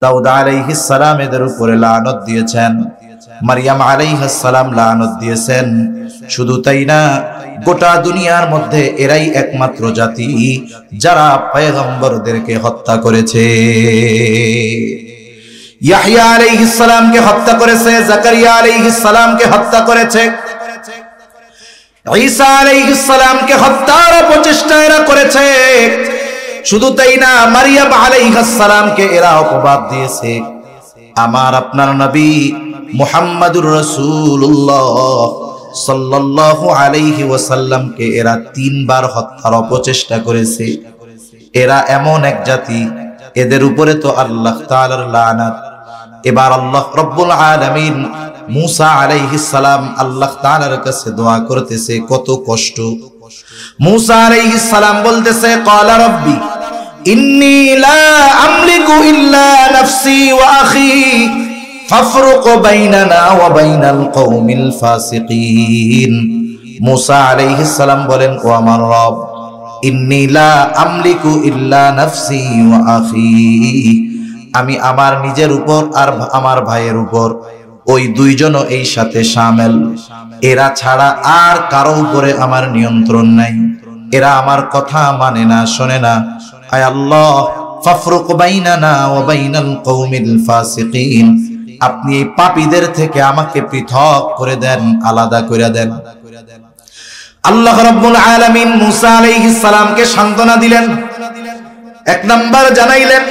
দাউদ আলাইহিস সালাম এদের উপরে লানত দিয়েছেন, মারিয়াম আলাইহিস সালাম লানত দিয়েছেন। শুধু তাই না, গোটা দুনিয়ার মধ্যে এরাই একমাত্র জাতি যারা পয়গম্বরদেরকে হত্যা করেছে। ইয়াহইয়া আলাইহিস সালামকে হত্যা করেছে, জাকারিয়া আলাইহিস সালামকে হত্যা করেছে, ঈসা আলাইহিস সালামকে হত্যার প্রচেষ্টা এরা করেছে। শুধু তাই না, মারিয়াম আলাইহিস সালামকে এরা অপবাদ দিয়েছে। আমার আপনার নবী মুহাম্মাদুর রাসূলুল্লাহ সাল্লাল্লাহু আলাইহি ওয়াসাল্লামকে এরা 3 বার হত্যার অপচেষ্টা করেছে। এরা এমন এক জাতি, এদের উপরে তো আল্লাহ তাআলার লানাত। এবার আল্লাহ রাব্বুল আলামিন মুসা আলাইহিস সালাম আল্লাহ তাআলার কাছে দোয়া করতেছে, কত কষ্ট। মুসা আলাইহিস সালাম বলতেছে, ক্বালা রাব্বি ইন্নী লা আমলিকু ইল্লা নাফসি ওয়া আখি ফাফরুক বাইনানা ওয়া বাইনাল কওমিল ফাসিকিন। মুসা আলাইহিস সালাম বলেন, ও আমার রব, ইন্নী লা আমলিকু ইল্লা নাফসি ওয়া আখি, আমি আমার নিজের উপর আর আমার ভাইয়ের উপর, ওই দুইজনও এই সাথে শামিল, এরা ছাড়া আর কারো উপরে আমার নিয়ন্ত্রণ নাই। এরা আমার কথা মানে না, শোনে না। আয় আল্লাহ, ফাফরুক বাইনানা ওয়া বাইনাল কওমিল ফাসিকিন, আপনি এই পাপীদের থেকে আমাকে পৃথক করে দেন, আলাদা করে দেন। আল্লাহ রাব্বুল আলামিন মুসা আলাইহিস সালামকে সান্ত্বনা দিলেন। 1 নাম্বার জানাইলেন,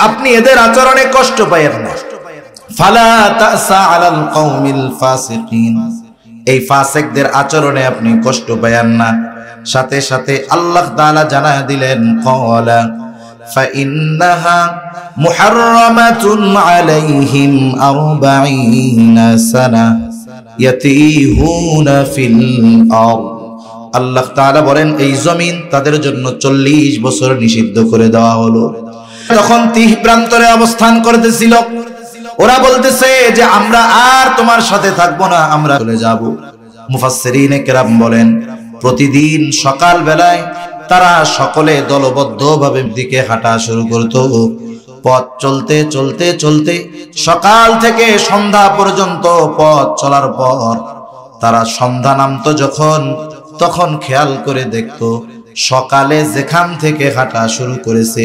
আপনি এদের আচরণে কষ্ট পায়েন না। ফালা তাসা আলাল কওমিল ফাসিকিন, এই ফাসিকদের আচরণে আপনি কষ্ট পায়েন না। সাথে সাথে আল্লাহ তাআলা জানায় দিলেন, ক্বালা ফাইন্নাহা মুহাররামাতুন আলাইহিম 40 সানা ইয়াতিহুনা ফিল আরদ। আল্লাহ তাআলা বলেন, এই জমিন তাদের জন্য 40 বছর নিষিদ্ধ করে দেওয়া হলো। তখন তিহ প্রান্তরে অবস্থান করতেছিল, ওরা বলতেছে যে আমরা আর তোমার সাথে থাকবো না, আমরা চলে যাব। মুফাসসিরিনে কেরাম বলেন, প্রতিদিন সকাল বেলায় তারা সকলে দলবদ্ধভাবে দিকে হাঁটা শুরু করত। পথ চলতে চলতে চলতে সকাল থেকে সন্ধ্যা পর্যন্ত পথ চলার পর তারা সন্ধ্যা নামতো যখন, তখন খেয়াল করে দেখতো সকালে যেখান থেকে হাঁটা শুরু করেছে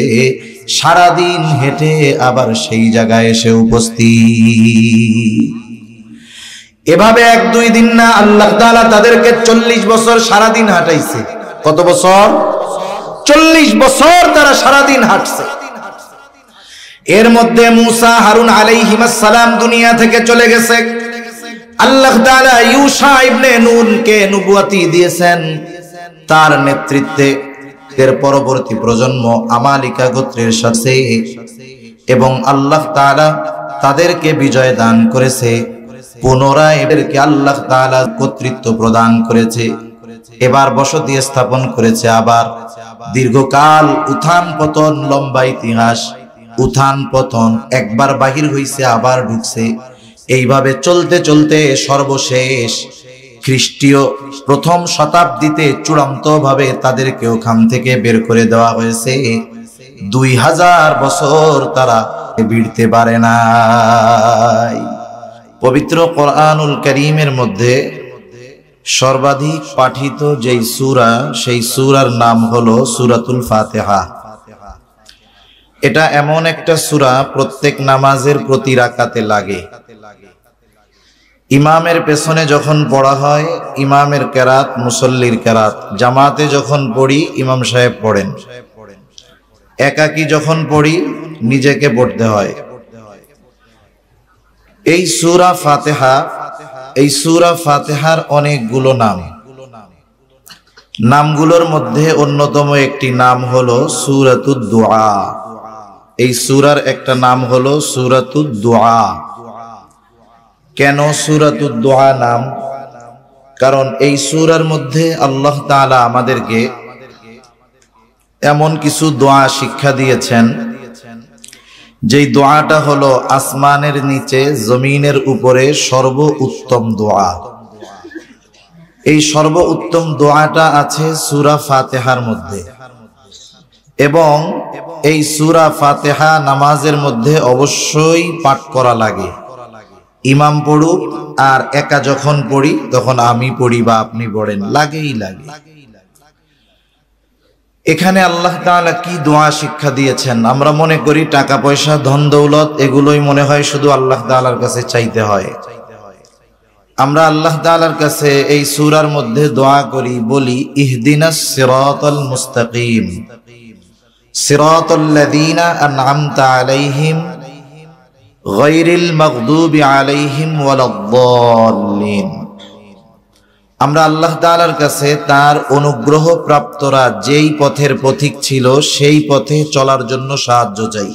সারাদিন হেঁটে আবার সেই জায়গায় এসে উপস্থিত। এভাবে 1-2 দিন না, আল্লাহ তাআলা তাদেরকে 40 বছর সারাদিন হাঁটাইছে। কত বছর? 40 বছর তারা সারাদিন হাঁটছে। এর মধ্যে মুসা হারুন আলাইহিস সালাম দুনিয়া থেকে চলে গেছে। আল্লাহ তাআলা ইউশা ইবনে নুনকে নবুয়তি দিয়েছেন। তার নেতৃত্বে এর পরবর্তী প্রজন্ম আমালিকা গোত্রের সাথে, এবং আল্লাহ তাআলা তাদেরকে বিজয় দান করেছে। পুনরায় এদেরকে আল্লাহ তাআলা কর্তৃত্ব প্রদান করেছে। এবার বসতি স্থাপন করেছে। আবার দীর্ঘকাল উত্থান পতন, লম্বা ইতিহাস, উত্থান পতন, একবার বাহির হইছে আবার ঢুকছে। এইভাবে চলতে চলতে সর্বশেষ খ্রিস্টীয় 1ম শতাব্দীতে চূড়ান্ত ভাবে তাদেরকে ওখান থেকে বের করে দেওয়া হয়েছে। 2000 বছর তারা বিড়তে পারে নাই। পবিত্র কোরআনুল কারীমের মধ্যে সর্বাধিক পাঠিত যেই সূরা, সেই সূরার নাম হলো সূরাতুল ফাতিহা। এটা এমন একটা সূরা প্রত্যেক নামাজের প্রতি রাকাতে লাগে। ইমামের পেছনে যখন পড়া হয়, ইমামের কেরাত, মুসল্লির কেরাত। জামাতে যখন পড়ি, ইমাম সাহেব পড়েন। একাকী যখন পড়ি, নিজেকে পড়তে হয়। এই সূরা ফাতিহা, এই সূরা ফাতিহার অনেকগুলো নাম। নামগুলোর মধ্যে অন্যতম একটি নাম হলো সূরাতুদ দুআ। এই সূরার একটা নাম হলো সূরাতুদ দুআ। কেন সূরাতুদ দুআ নাম? কারণ এই সূরার মধ্যে আল্লাহ তাআলা আমাদেরকে এমন কিছু দোয়া শিক্ষা দিয়েছেন, যেই দোয়াটা হলো আসমানের নিচে জমিনের উপরে সর্বোত্তম দোয়া। এই সর্বোত্তম দোয়াটা আছে সূরা ফাতিহার মধ্যে। এবং এই সূরা ফাতিহা নামাজের মধ্যে অবশ্যই পাঠ করা লাগে। ইমাম পড়ুক আর একা যখন পড়ি তখন আমি পড়ি বা আপনি পড়েন, লাগেই লাগে। এখানে আল্লাহ তাআলা কি দোয়া শিক্ষা দিয়েছেন? আমরা মনে করি টাকা পয়সা ধন দৌলত এগুলোই মনে হয় শুধু আল্লাহ তাআলার কাছে চাইতে হয়। আমরা আল্লাহ তাআলার কাছে এই সূরার মধ্যে দোয়া করি, বলি ইহদিনাস সিরাতাল মুস্তাকিম সিরাতাল্লাযীনা আন'আমতা আলাইহিম গায়রিল মাগদুবি আলাইহিম ওয়ালাদ-দাল্লিন। আমরা আল্লাহ তাআলার কাছে তার অনুগ্রহ প্রাপ্তরা যেই পথের পথিক ছিল সেই পথে চলার জন্য সাহায্য চাই।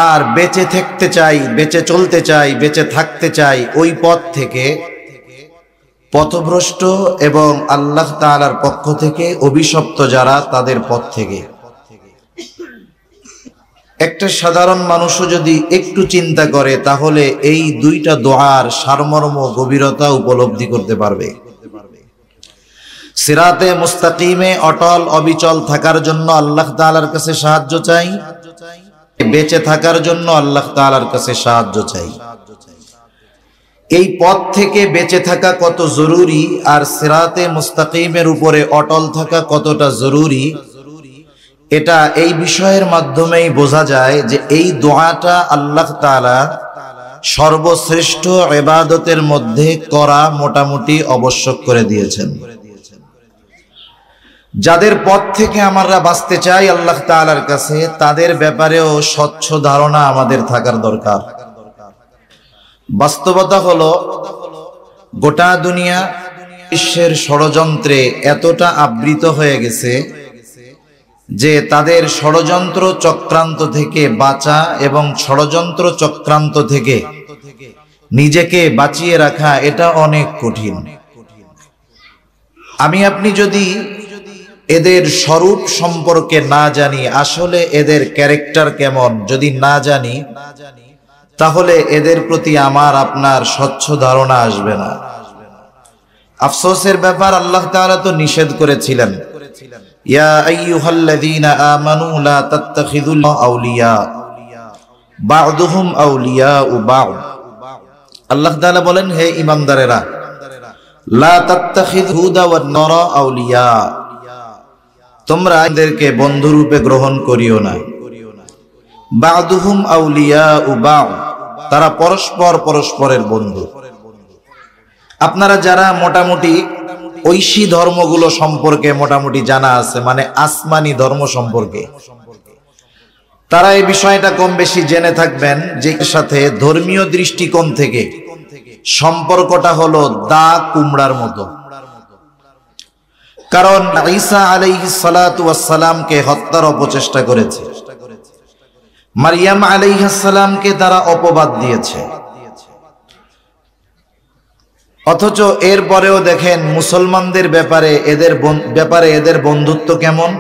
আর বেঁচে থাকতে চাই, বেঁচে চলতে চাই, বেঁচে থাকতে চাই ওই পথ থেকে পথভ্রষ্ট এবং আল্লাহ তাআলার পক্ষ থেকে অভিশপ্ত যারা, তাদের পথ থেকে। একটা সাধারণ মানুষও যদি একটু চিন্তা করে তাহলে এই দুইটা দোয়ার সারমর্ম গভীরতা উপলব্ধি করতে পারবে। সিরাতে মুস্তাকিমে অটল অবিচল থাকার জন্য আল্লাহ তাআলার কাছে সাহায্য চাই, বেঁচে থাকার জন্য আল্লাহ তাআলার কাছে সাহায্য চাই। এই পথ থেকে বেঁচে থাকা কত জরুরি আর সিরাতে মুস্তাকিমের উপরে অটল থাকা কতটা জরুরি, এটা এই বিষয়ের মাধ্যমেই বোঝা যায় যে এই দোয়াটা আল্লাহ তাআলা সর্বশ্রেষ্ঠ ইবাদতের মধ্যে করা মোটামুটি আবশ্যক করে দিয়েছেন। যাদের পথ থেকে আমরা বাঁচতে চাই আল্লাহ তাআলার কাছে, তাদের ব্যাপারেও স্বচ্ছ ধারণা আমাদের থাকার দরকার। বাস্তবতা হলো গোটা দুনিয়া বিশ্বের ষড়যন্ত্রে এতটা আবৃত হয়ে গেছে যে তাদের ষড়যন্ত্র চক্রান্ত থেকে বাঁচা এবং ষড়যন্ত্র চক্রান্ত থেকে নিজেকে বাঁচিয়ে রাখা এটা অনেক কঠিন। আমি আপনি যদি এদের স্বরূপ সম্পর্কে না জানি, আসলে এদের ক্যারেক্টার কেমন যদি না জানি, তাহলে এদের প্রতি আমার আপনার স্বচ্ছ ধারণা আসবে না। আফসোসের ব্যাপার, আল্লাহ তাআলা তো নিষেধ করেছিলেন, ইয়া আইয়ুহাল্লাযীনা আমানু লা তাত্তাখিযুল আউলিয়া বা'দুহুম আউলিয়াউ বা'দ। আল্লাহ তাআলা বলেন, হে ঈমানদারেরা, লা তাত্তাখিযুদা ওয়ান নারা আউলিয়া, তোমরা এদেরকে বন্ধু রূপে গ্রহণ করিও না। বা'দুহুম আউলিয়াউ বা'দ, তারা পরস্পর পরস্পরের বন্ধু। আপনারা যারা মোটামুটি ঐশী ধর্মগুলো সম্পর্কে মোটামুটি জানা আছে, মানে আসমানি ধর্ম সম্পর্কে, তারা এই বিষয়টা কম বেশি জেনে থাকবেন যে সাথে ধর্মীয় দৃষ্টিকোণ থেকে সম্পর্কটা হলো দা কুমড়ার মতো। কারণ ঈসা আলাইহিস সালাতু ওয়াস সালামকে হত্যার অপচেষ্টা করেছে, মারিয়াম আলাইহিস সালামকে তারা অপবাদ দিয়েছে, অথচ এরপরেও দেখেন মুসলমানদের ব্যাপারে এদের বন্ধুত্ব কেমন।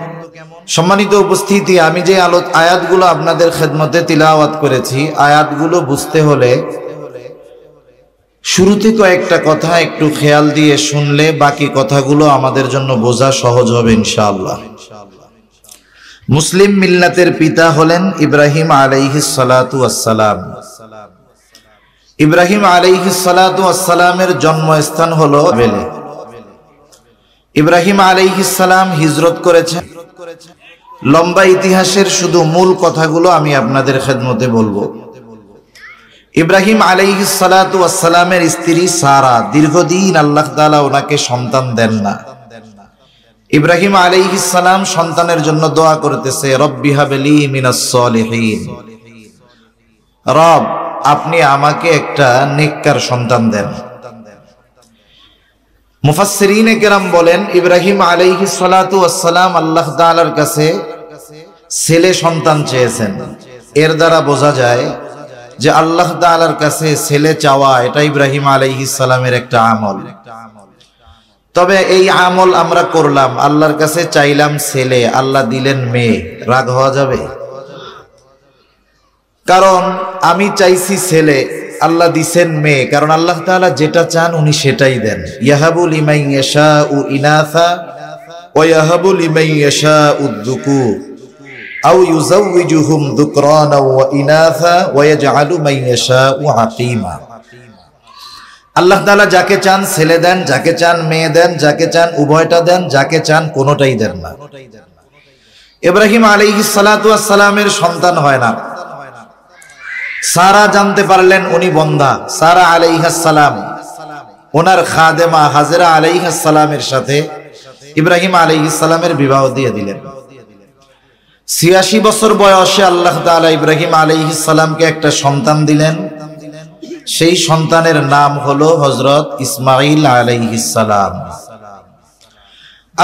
সম্মানিত উপস্থিতি, আমি যে আয়াতগুলো আপনাদের খেদমতে তিলাওয়াত করেছি, আয়াতগুলো বুঝতে হলে শুরুতে কয়েকটা কথা একটু খেয়াল দিয়ে শুনলে বাকি কথাগুলো আমাদের জন্য বোঝা সহজ হবে ইনশাআল্লাহ। মুসলিম মিল্লাতের পিতা হলেন ইব্রাহিম আলাইহিস সালাতু ওয়াস সালাম। ইব্রাহিম আলাইহিস সালাতু ওয়াস সালামের জন্মস্থান হলো বেলে। ইব্রাহিম আলাইহিস সালাম হিজরত করেছেন। লম্বা ইতিহাসের শুধু মূল কথাগুলো আমি আপনাদের খেদমতে বলবো। ইব্রাহিম আলাইহিস সালাতু ওয়াস সালামের স্ত্রী সারা দীর্ঘদিন আল্লাহ তাআলা ওনাকে সন্তান দেন না। ইব্রাহিম আলাইহিস সালাম সন্তানের জন্য দোয়া করতেছে, রব্বি হাবলি মিনাস সলিহিন, রব আপনি আমাকে একটা নেককার সন্তান দেন। মুফাসসিরিনে কেরাম বলেন, ইব্রাহিম আলাইহিস সালাতু ওয়াস সালাম আল্লাহ তাআলার কাছে ছেলে সন্তান চেয়েছেন। এর দ্বারা বোঝা যায় যে আল্লাহ তাআলার কাছে ছেলে চাওয়া এটা ইব্রাহিম আলাইহিস সালামের একটা আমল। তবে এই আমল আমরা করলাম, আল্লাহর কাছে চাইলাম ছেলে, আল্লাহ দিলেন মেয়ে, রাগ হওয়া যাবে? কারণ আমি চাইছি ছেলে, আল্লাহ দিছেন মেয়ে, কারণ আল্লাহ তাআলা যেটা চান উনি সেটাই দেন। ইয়াহাবু লিমান ইয়াশাউ ইনাসা ওয়ায়াহাবু লিমান ইয়াশাউ যুকুর আও ইউযাওয়িজুহুম যুকরানা ওয়া ইনাসা ওয়া ইয়াজআলু মান ইয়াশাউ আকিমা। আল্লাহ তাআলা যাকে চান ছেলে দেন, যাকে চান মেয়ে দেন, যাকে চান উভয়টা দেন, যাকে চান কোনোটাই দেন না। ইব্রাহিম আলাইহিস সালাতু ওয়াস সালামের সন্তান হয় না। সারা জানতে পারলেন উনি বন্ধা। সারা আলাইহিস সালাম ওনার খাদেমা হাজেরা আলাইহিস সালামের সাথে ইব্রাহিম আলাইহিস সালামের বিবাহ দিয়ে দিলেন। ৮৬ বছর বয়সে আল্লাহ তাআলা ইব্রাহিম আলাইহিস সালামকে একটা সন্তান দিলেন। সেই সন্তানের নাম হলো হযরত ইসমাঈল আলাইহিস সালাম।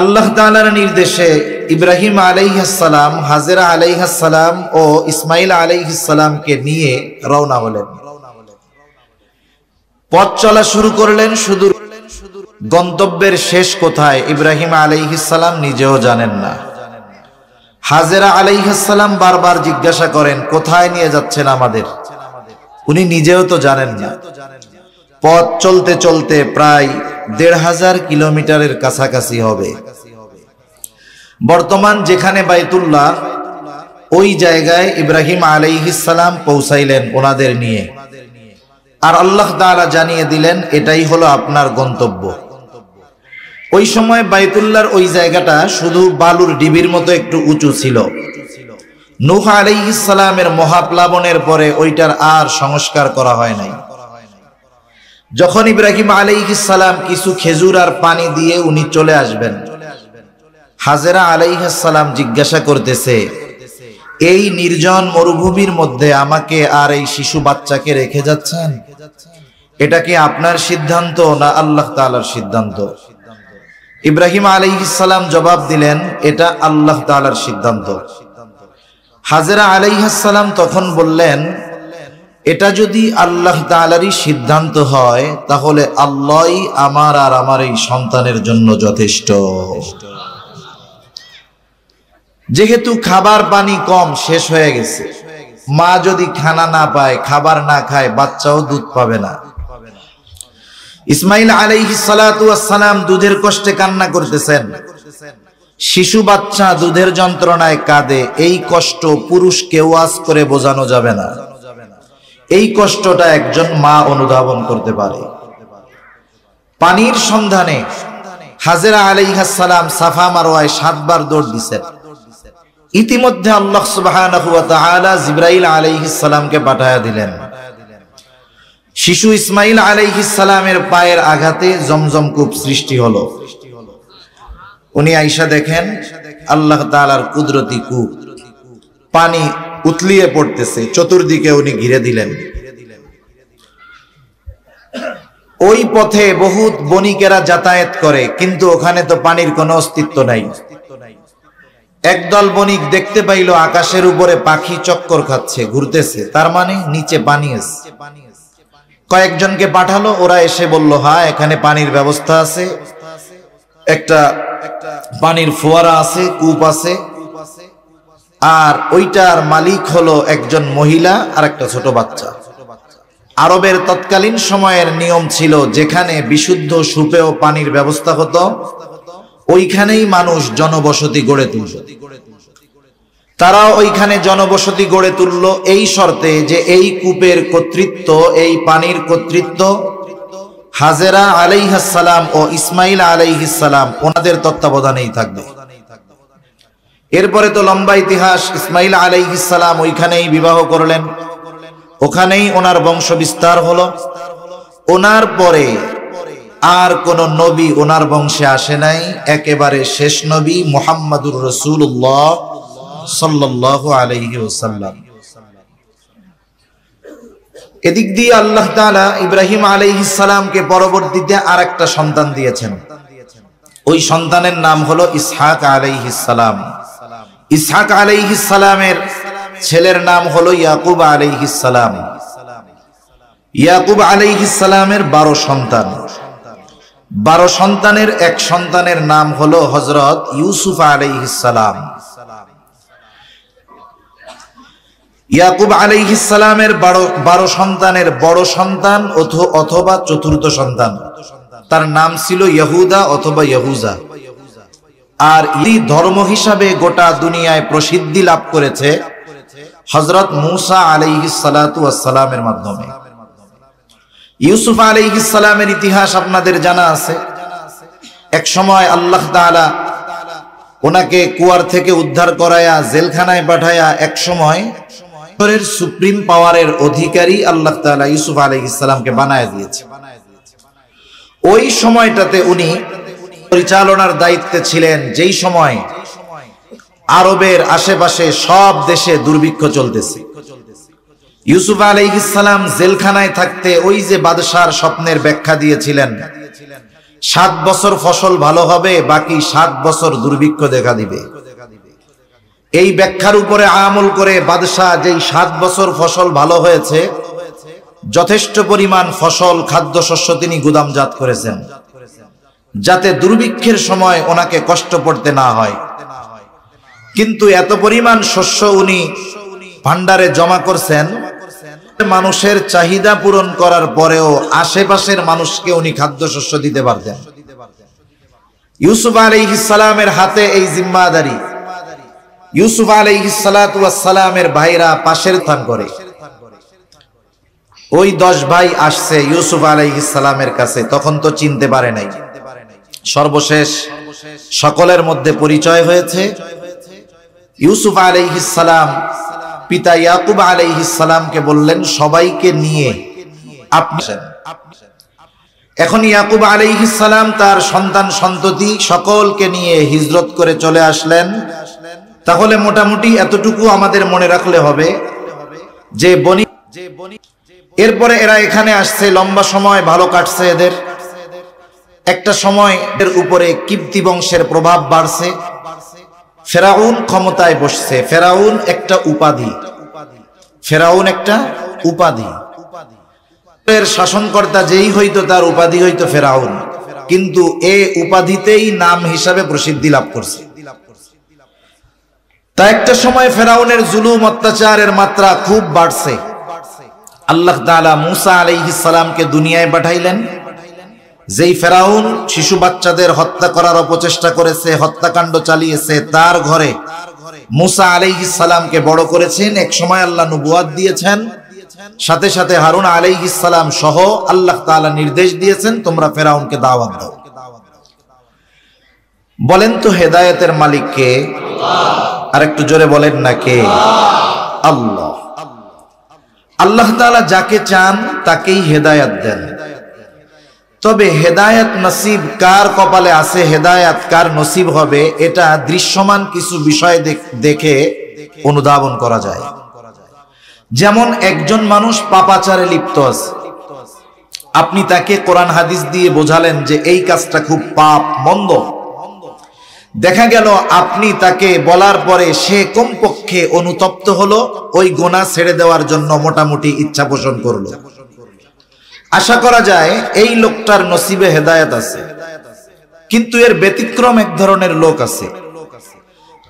আল্লাহ তাআলার নির্দেশে ইব্রাহিম আলাইহিস সালাম হাজেরা আলাইহিস সালাম ও ইসমাঈল আলাইহিস সালামকে নিয়ে রওনা হলেন। পথ চলা শুরু করলেন। শুধু গন্তব্যের শেষ কোথায় ইব্রাহিম আলাইহিস সালাম নিজেও জানেন না। হাজেরা আলাইহিস সালাম বারবার জিজ্ঞাসা করেন, কোথায় নিয়ে যাচ্ছেন আমাদের? উনি নিজেও তো জানেন না। পথ চলতে চলতে প্রায় ১৫০০ কিলোমিটারের কাছাকাছি হবে। বর্তমান যেখানে বাইতুল্লাহ, ওই জায়গায় ইব্রাহিম আলাইহিস সালাম পৌঁছাইলেন ওনাদের নিয়ে। আর আল্লাহ তাআলা জানিয়ে দিলেন এটাই হলো আপনার গন্তব্য। ওই সময় বাইতুল্লাহর ওই জায়গাটা শুধু বালুর ডিবির মতো একটু উঁচু ছিল। নূহ আলাইহিস সালামের মহাপ্লাবনের পরে ওইটার আর সংস্কার করা হয় নাই। যখন ইব্রাহিম আলাইহিস সালাম কিছু খেজুর আর পানি দিয়ে উনি চলে আসবেন, হাজেরা আলাইহিস সালাম জিজ্ঞাসা করতেছে, এই নির্জন মরুভূমির মধ্যে আমাকে আর এই শিশু বাচ্চাকে রেখে যাচ্ছেন? এটা কি আপনার সিদ্ধান্ত না আল্লাহ তাআলার সিদ্ধান্ত? ইব্রাহিম আলাইহিস সালাম জবাব দিলেন, এটা আল্লাহ তাআলার সিদ্ধান্ত। হাজেরা আলাইহিস সালাম তখন বললেন, এটা যদি আল্লাহ তাআলারই সিদ্ধান্ত হয় তাহলে আল্লাহই আমার আর আমার এই সন্তানের জন্য যথেষ্ট। যেহেতু খাবার পানি কম শেষ হয়ে গেছে, মা যদি খানা না পায়, খাবার না খায়, বাচ্চাও দুধ পাবে না। ইসমাঈল আলাইহিস সালাতু ওয়াস সালাম দুধের কষ্টে কান্না করতেছেন। শিশু বাচ্চা দুধের যন্ত্রণায় কাঁদে। এই কষ্ট পুরুষকে ওয়াজ করে বোঝানো যাবে না। এই কষ্টটা একজন মা অনুধাবন করতে পারে। পানির সন্ধানে হাজেরা আলাইহিস সালাম সাফা মারওয়ায় ৭ বার দৌড় দিয়েছেন। ইতিমধ্যে আল্লাহ সুবহানাহু ওয়া তাআলা জিবরাইল আলাইহিস সালামকে পাঠায়া দিলেন। শিশু ইসমাঈল আলাইহিস সালামের পায়ের আঘাতে জমজম কূপ সৃষ্টি হলো। উনি আয়েশা দেখেন আল্লাহ তাআলার কুদরতি কূপ, পানি উতলিয়ে পড়তেছে, চতুর্দিকে উনি ঘিরে দিলেন। ওই পথে বহুত বণিকেরা যাতায়াত করে, কিন্তু ওখানে তো পানির কোনো অস্তিত্ব নাই। একদল বণিক দেখতে পাইল আকাশের উপরে পাখি চক্কর খাচ্ছে, ঘুরতেছে, তার মানে নিচে পানি আছে। কয়েকজনকে পাঠালো, ওরা এসে বলল, হ্যাঁ এখানে পানির ব্যবস্থা আছে, একটা পানির ফোয়ারা আছে, কূপ আছে, আর ওইটার মালিক হলো একজন মহিলা আর একটা ছোট বাচ্চা। আরবের তৎকালীন সময়ের নিয়ম ছিল, যেখানে বিশুদ্ধ সুপেয় পানির ব্যবস্থা হতো ওইখানেই মানুষ জনবসতি গড়ে তুলল। তারাও ওইখানে জনবসতি গড়ে তুলল এই শর্তে যে এই কূপের কর্তৃত্ব, এই পানির কর্তৃত্ব হাজেরা আলাইহিস সালাম ও ইসমাঈল আলাইহিস সালাম ওনাদের তত্ত্বাবধানেই থাকবে। এরপরে তো লম্বা ইতিহাস। ইসমাঈল আলাইহিস সালাম ওইখানেই বিবাহ করলেন, ওখানেই ওনার বংশ বিস্তার হলো। ওনার পরে আর কোন নবী ওনার বংশে আসে নাই। একেবারে শেষ নবী মুহাম্মাদুর রাসূলুল্লাহ সাল্লাল্লাহু আলাইহি ওয়াসাল্লাম। এদিক দিয়ে আল্লাহ তাআলা ইব্রাহিম আলাইহিস সালামকে পরবর্তীতে আরেকটা সন্তান দিয়েছেন। ওই সন্তানের নাম হলো ইসহাক আলাইহিস সালাম। ইসহাক আলাইহিস সালামের ছেলের নাম হলো ইয়াকুব আলাইহিস সালাম। ইয়াকুব আলাইহিস সালামের 12 সন্তান। 12 সন্তানের এক সন্তানের নাম হলো হযরত ইউসুফ আলাইহিস সালাম। ইয়াকুব আলাইহিস সালামের 12 সন্তানের বড় সন্তান অথবা চতুর্থ সন্তান, তার নাম ছিল ইহুদা অথবা ইহুজা। আর এই ধর্ম হিসাবে গোটা দুনিয়ায় প্রসিদ্ধি লাভ করেছে হযরত মূসা আলাইহিস সালাতু ওয়াস সালামের মাধ্যমে। ইউসুফ আলাইহিস সালামের ইতিহাস আপনাদের জানা আছে। এক সময় আল্লাহ তাআলা ওনাকে কুয়ার থেকে উদ্ধার করায়া জেলখানায় পাঠায়া এক সময় সুপ্রিম পাওয়ারের অধিকারী আল্লাহ তাআলা ইউসুফ আলাইহিস সালামকে বানায় দিয়েছে। ওই সময়টাতে উনি পরিচালনার দায়িত্বে ছিলেন, যেই সময় আরবের আশেপাশে সব দেশে দুর্ভিক্ষ চলতেছে। ইউসুফ আলাইহিস সালাম জেলখানায় থাকতে ওই যে বাদশার স্বপ্নের ব্যাখ্যা দিয়েছিলেন, 7 বছর ফসল ভালো হবে, বাকি 7 বছর দুর্ভিক্ষ দেখা দিবে। এই ব্যাখ্যার উপরে আমল করে বাদশা যেই 7 বছর ফসল ভালো হয়েছে, যথেষ্ট পরিমাণ ফসল খাদ্যশস্য তিনি গুদামজাত করেছেন, যাতে দুর্ভিক্ষের সময় ওনাকে কষ্ট পড়তে না হয়। কিন্তু এত পরিমাণ শস্য উনি ভান্ডারে জমা করছেন, মানুষের চাহিদা পূরণ করার পরেও আশেপাশের মানুষকে উনি খাদ্যশস্য দিতে পারতেন। ইউসুফ আলাইহিস সালামের হাতে এই জিম্মাদারি। ইউসুফ আলাইহিস সালাতু ওয়াস সালামের ভাইরা পাশের স্থান করে। ওই 10 ভাই আসছে ইউসুফ আলাইহিস সালামের কাছে, তখন তো চিনতে পারে নাই। সর্বশেষ সকলের মধ্যে পরিচয় হয়েছে। ইউসুফ আলাইহিস সালাম পিতা ইয়াকুব আলাইহিস সালামকে বললেন, সবাইকে নিয়ে আপনি। এখন ইয়াকুব আলাইহিস সালাম তার সন্তান সন্ততি সকলকে নিয়ে হিজরত করে চলে আসলেন। তাহলে মোটামুটি এতটুকু আমাদের মনে রাখলে হবে যে এরপরে এরা এখানে আসছে, লম্বা সময় ভালো কাটছে এদের। একটা সময় এর উপরে কিপ্তি বংশের প্রভাব বাড়ছে, ফেরাউন ক্ষমতায় বসছে। ফেরাউন একটা উপাধি, ফেরাউন একটা উপাধি। এর শাসনকর্তা যেই হইতো তার উপাধি হইতো ফেরাউন, কিন্তু এই উপাধিতেই নাম হিসাবে প্রসিদ্ধি লাভ করছে। তা একটা সময় ফেরাউনের জুলুম অত্যাচারের মাত্রা খুব বাড়ছে। আল্লাহ তাআলা মূসা আলাইহিস সালামকে দুনিয়ায় পাঠাইলেন। যেই ফেরাউন শিশু বাচ্চাদের হত্যা করার অপচেষ্টা করেছে, হত্যাকাণ্ড চালিয়েছে, তার ঘরে মূসা আলাইহিস সালামকে বড় করেছেন। এক সময় আল্লাহ নবুয়াত দিয়েছেন, সাথে সাথে হারুন আলাইহিস সালাম সহ আল্লাহ তাআলা নির্দেশ দিয়েছেন, তোমরা ফেরাউনকে দাওয়াত দাও। বলেন তো হেদায়েতের মালিক কে? আর একটু জোরে বলেন না কে? আল্লাহ। আল্লাহ তাআলা যাকে চান তাকেই হেদায়েত দেন। তবে হেদায়েত নসিব কার কপালে আছে, হেদায়েত কার নসিব হবে, এটা দৃশ্যমান কিছু বিষয় দেখে অনুধাবন করা যায়। যেমন একজন মানুষ পাপাচারে লিপ্ত আছে, আপনি তাকে কোরআন হাদিস দিয়ে বোঝালেন যে এই কাজটা খুব পাপ মন্দ। দেখা গেল আপনি তাকে বলার পরে সে কমপক্ষে অনুতপ্ত হলো, ওই গুনাহ ছেড়ে দেওয়ার জন্য মোটামুটি ইচ্ছা পোষণ করলো। আশা করা যায় এই লোকটার নসিবে হেদায়েত আছে। কিন্তু এর ব্যতিক্রম এক ধরনের লোক আছে,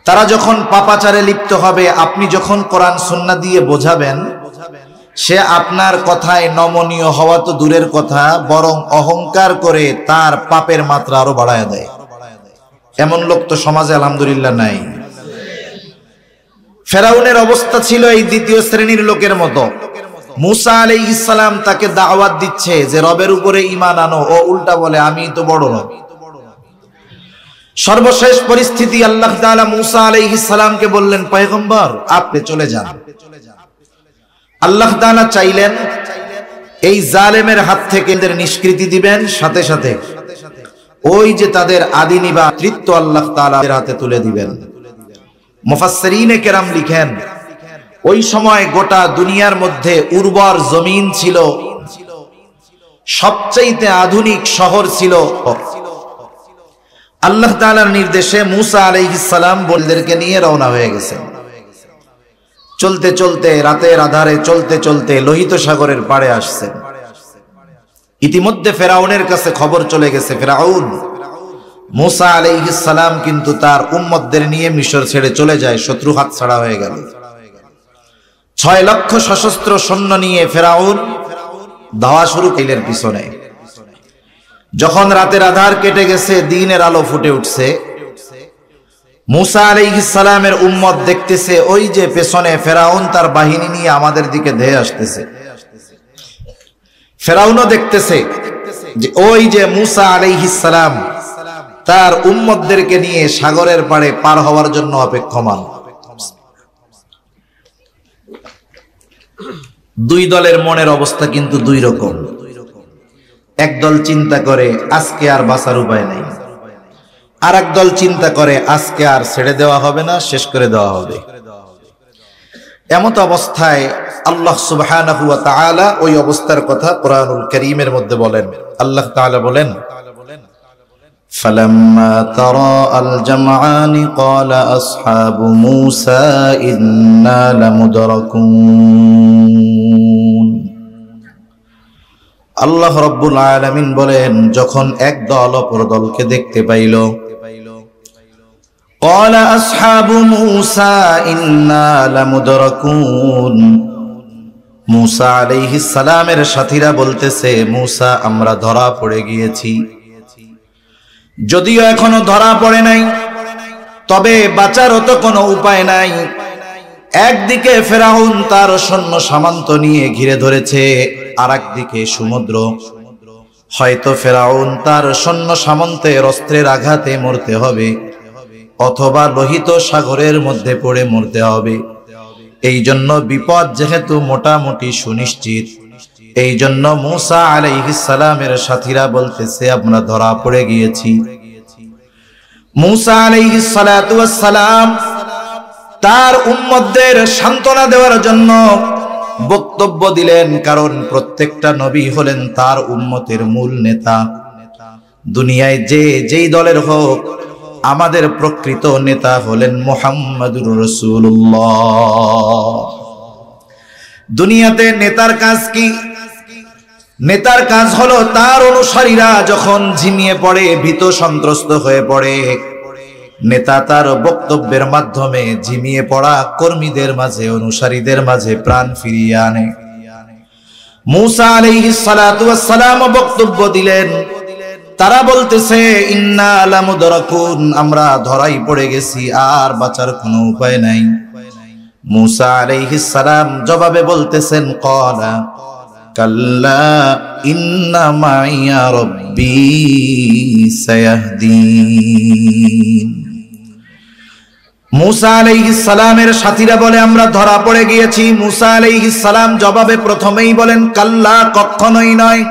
তারা যখন পাপাচারে লিপ্ত হবে, আপনি যখন কোরআন সুন্নাহ দিয়ে বোঝাবেন, সে আপনার কথায় নমনীয় হওয়া তো দূরের কথা, বরং অহংকার করে তার পাপের মাত্রা আরো বাড়ায় দেয়। এমন লোক তো সমাজে আলহামদুলিল্লাহ নাই। ফেরাউনের অবস্থা ছিল এই দ্বিতীয় শ্রেণীর লোকের মতো। মূসা আলাইহিস সালাম তাকে দাওয়াত দিচ্ছে যে রবের উপরে ঈমান আনো, ও উল্টা বলে আমি তো বড় রব। সর্বশেষ পরিস্থিতি আল্লাহ তাআলা মূসা আলাইহিস সালামকে বললেন, পয়গম্বর আপনি চলে যান। আল্লাহ তাআলা চাইলেন এই জালেমের হাত থেকে এদের নিষ্কৃতি দিবেন, সাথে সাথে ওই যে তাদের আদি নিবাতৃত্ব আল্লাহ তাআলা এর হাতে তুলে দিবেন। মুফাসসিরিনে কেরাম লিখেন, ওই সময় গোটা দুনিয়ার মধ্যে উর্বর জমিন ছিল, সবচাইতে আধুনিক শহর ছিল। আল্লাহ তাআলার নির্দেশে মূসা আলাইহিস সালাম বলদেরকে নিয়ে রওনা হয়ে গেছেন। চলতে চলতে রাতের আধারে চলতে চলতে লোহিত সাগরের পাড়ে আসছেন। ইতিমধ্যে ফেরাউনের কাছে খবর চলে গেছে, ফেরাউন মূসা আলাইহিস সালাম কিন্তু তার উম্মতদের নিয়ে মিশর ছেড়ে চলে যায়, শত্রু হাতছাড়া হয়ে গেল। 6 লক্ষ সশস্ত্র সৈন্য নিয়ে ফেরাউন ধাওয়া শুরু করলেন পিছনে। যখন রাতের আধার কেটে গেছে, দিনের আলো ফুটে উঠছে, মুসা আলাইহিস সালামের উম্মত দেখতেছে ওই যে পেছনে ফেরাউন তার বাহিনী নিয়ে আমাদের দিকে ধেয়ে আসতেছে। ফেরাউনও দেখতেছে যে ওই যে মুসা আলাইহিস সালাম তার উম্মতদেরকে নিয়ে সাগরের পাড়ে পার হওয়ার জন্য অপেক্ষমান। দুই দলের মনের অবস্থা কিন্তু দুই রকম। এক দল চিন্তা করে আজকে আর বাঁচার উপায় নেই, আর এক দল চিন্তা করে আজকে আর ছেড়ে দেওয়া হবে না, শেষ করে দেওয়া হবে। এমত অবস্থায় আল্লাহ সুবহানাহু ওয়া তাআলা ওই অবস্থার কথা কোরআনুল কারীমের মধ্যে বলেন। আল্লাহ তাআলা বলেন, ফালাম্মা তারাআল জামআনি ক্বালা আসহাবু মূসা ইন্না লামুদরাকুন। আল্লাহ রাব্বুল আলামিন বলেন, যখন এক দল অপর দলকে দেখতে পাইল, ক্বালা আসহাবু মূসা ইন্না লামুদরাকুন। মূসা আলাইহিস সালামের সাথীরা বলতেছে, মূসা আমরা ধরা পড়ে গিয়েছি। যদিও এখনো ধরা পড়ে নাই, তবে বাঁচারও তো কোনো উপায় নাই। একদিকে ফেরাউন তার সৈন্য সামন্ত নিয়ে ঘিরে ধরেছে, আর একদিকে সমুদ্র। হয়তো ফেরাউন তার সৈন্য সামন্তের অস্ত্রের আঘাতে মরতে হবে, অথবা লোহিত সাগরের মধ্যে পড়ে মরতে হবে। এই জন্য বিপদ যেহেতু মোটামুটি সুনিশ্চিত, এই জন্য মূসা আলাইহিস সালামের সাথীরা বলতেছে আমরা ধরা পড়ে গিয়েছি। মূসা আলাইহিস সালাতু ওয়াস সালাম তার উম্মতদের সান্ত্বনা দেওয়ার জন্য বক্তব্য দিলেন, কারণ প্রত্যেকটা নবী হলেন তার উম্মতের মূল নেতা। দুনিয়ায় যেই দলের হোক, আমাদের প্রকৃত নেতা হলেন মুহাম্মাদুর রাসূলুল্লাহ। দুনিয়াতে নেতার কাজ কি? নেতার কাজ হলো তার অনুসারীরা যখন ঝিমিয়ে পড়ে, ভীত সন্ত্রস্ত হয়ে পড়ে, নেতা তার বক্তব্যের মাধ্যমে ঝিমিয়ে পড়া কর্মীদের মাঝে, অনুসারীদের মাঝে প্রাণ ফিরিয়ে আনে। মূসা আলাইহিস সালাতু ওয়াস সালাম বক্তব্য দিলেন, তারা বলতেছে ইন্না লামুদরাকুন, আমরা ধরাই পড়ে গেছি, আর বাঁচার কোনো উপায় নাই। মূসা আলাইহিস সালাম জবাবে বলতেছেন, ক্বালা কাল্লা ইন্না মাইয়া রাব্বী সায়াহদিন। মূসা আলাইহিস সালামের সাথীরা বলে আমরা ধরা পড়ে গিয়েছি। মূসা আলাইহিস সালাম জবাবে প্রথমেই বলেন কাল্লা, কখনোই নয়।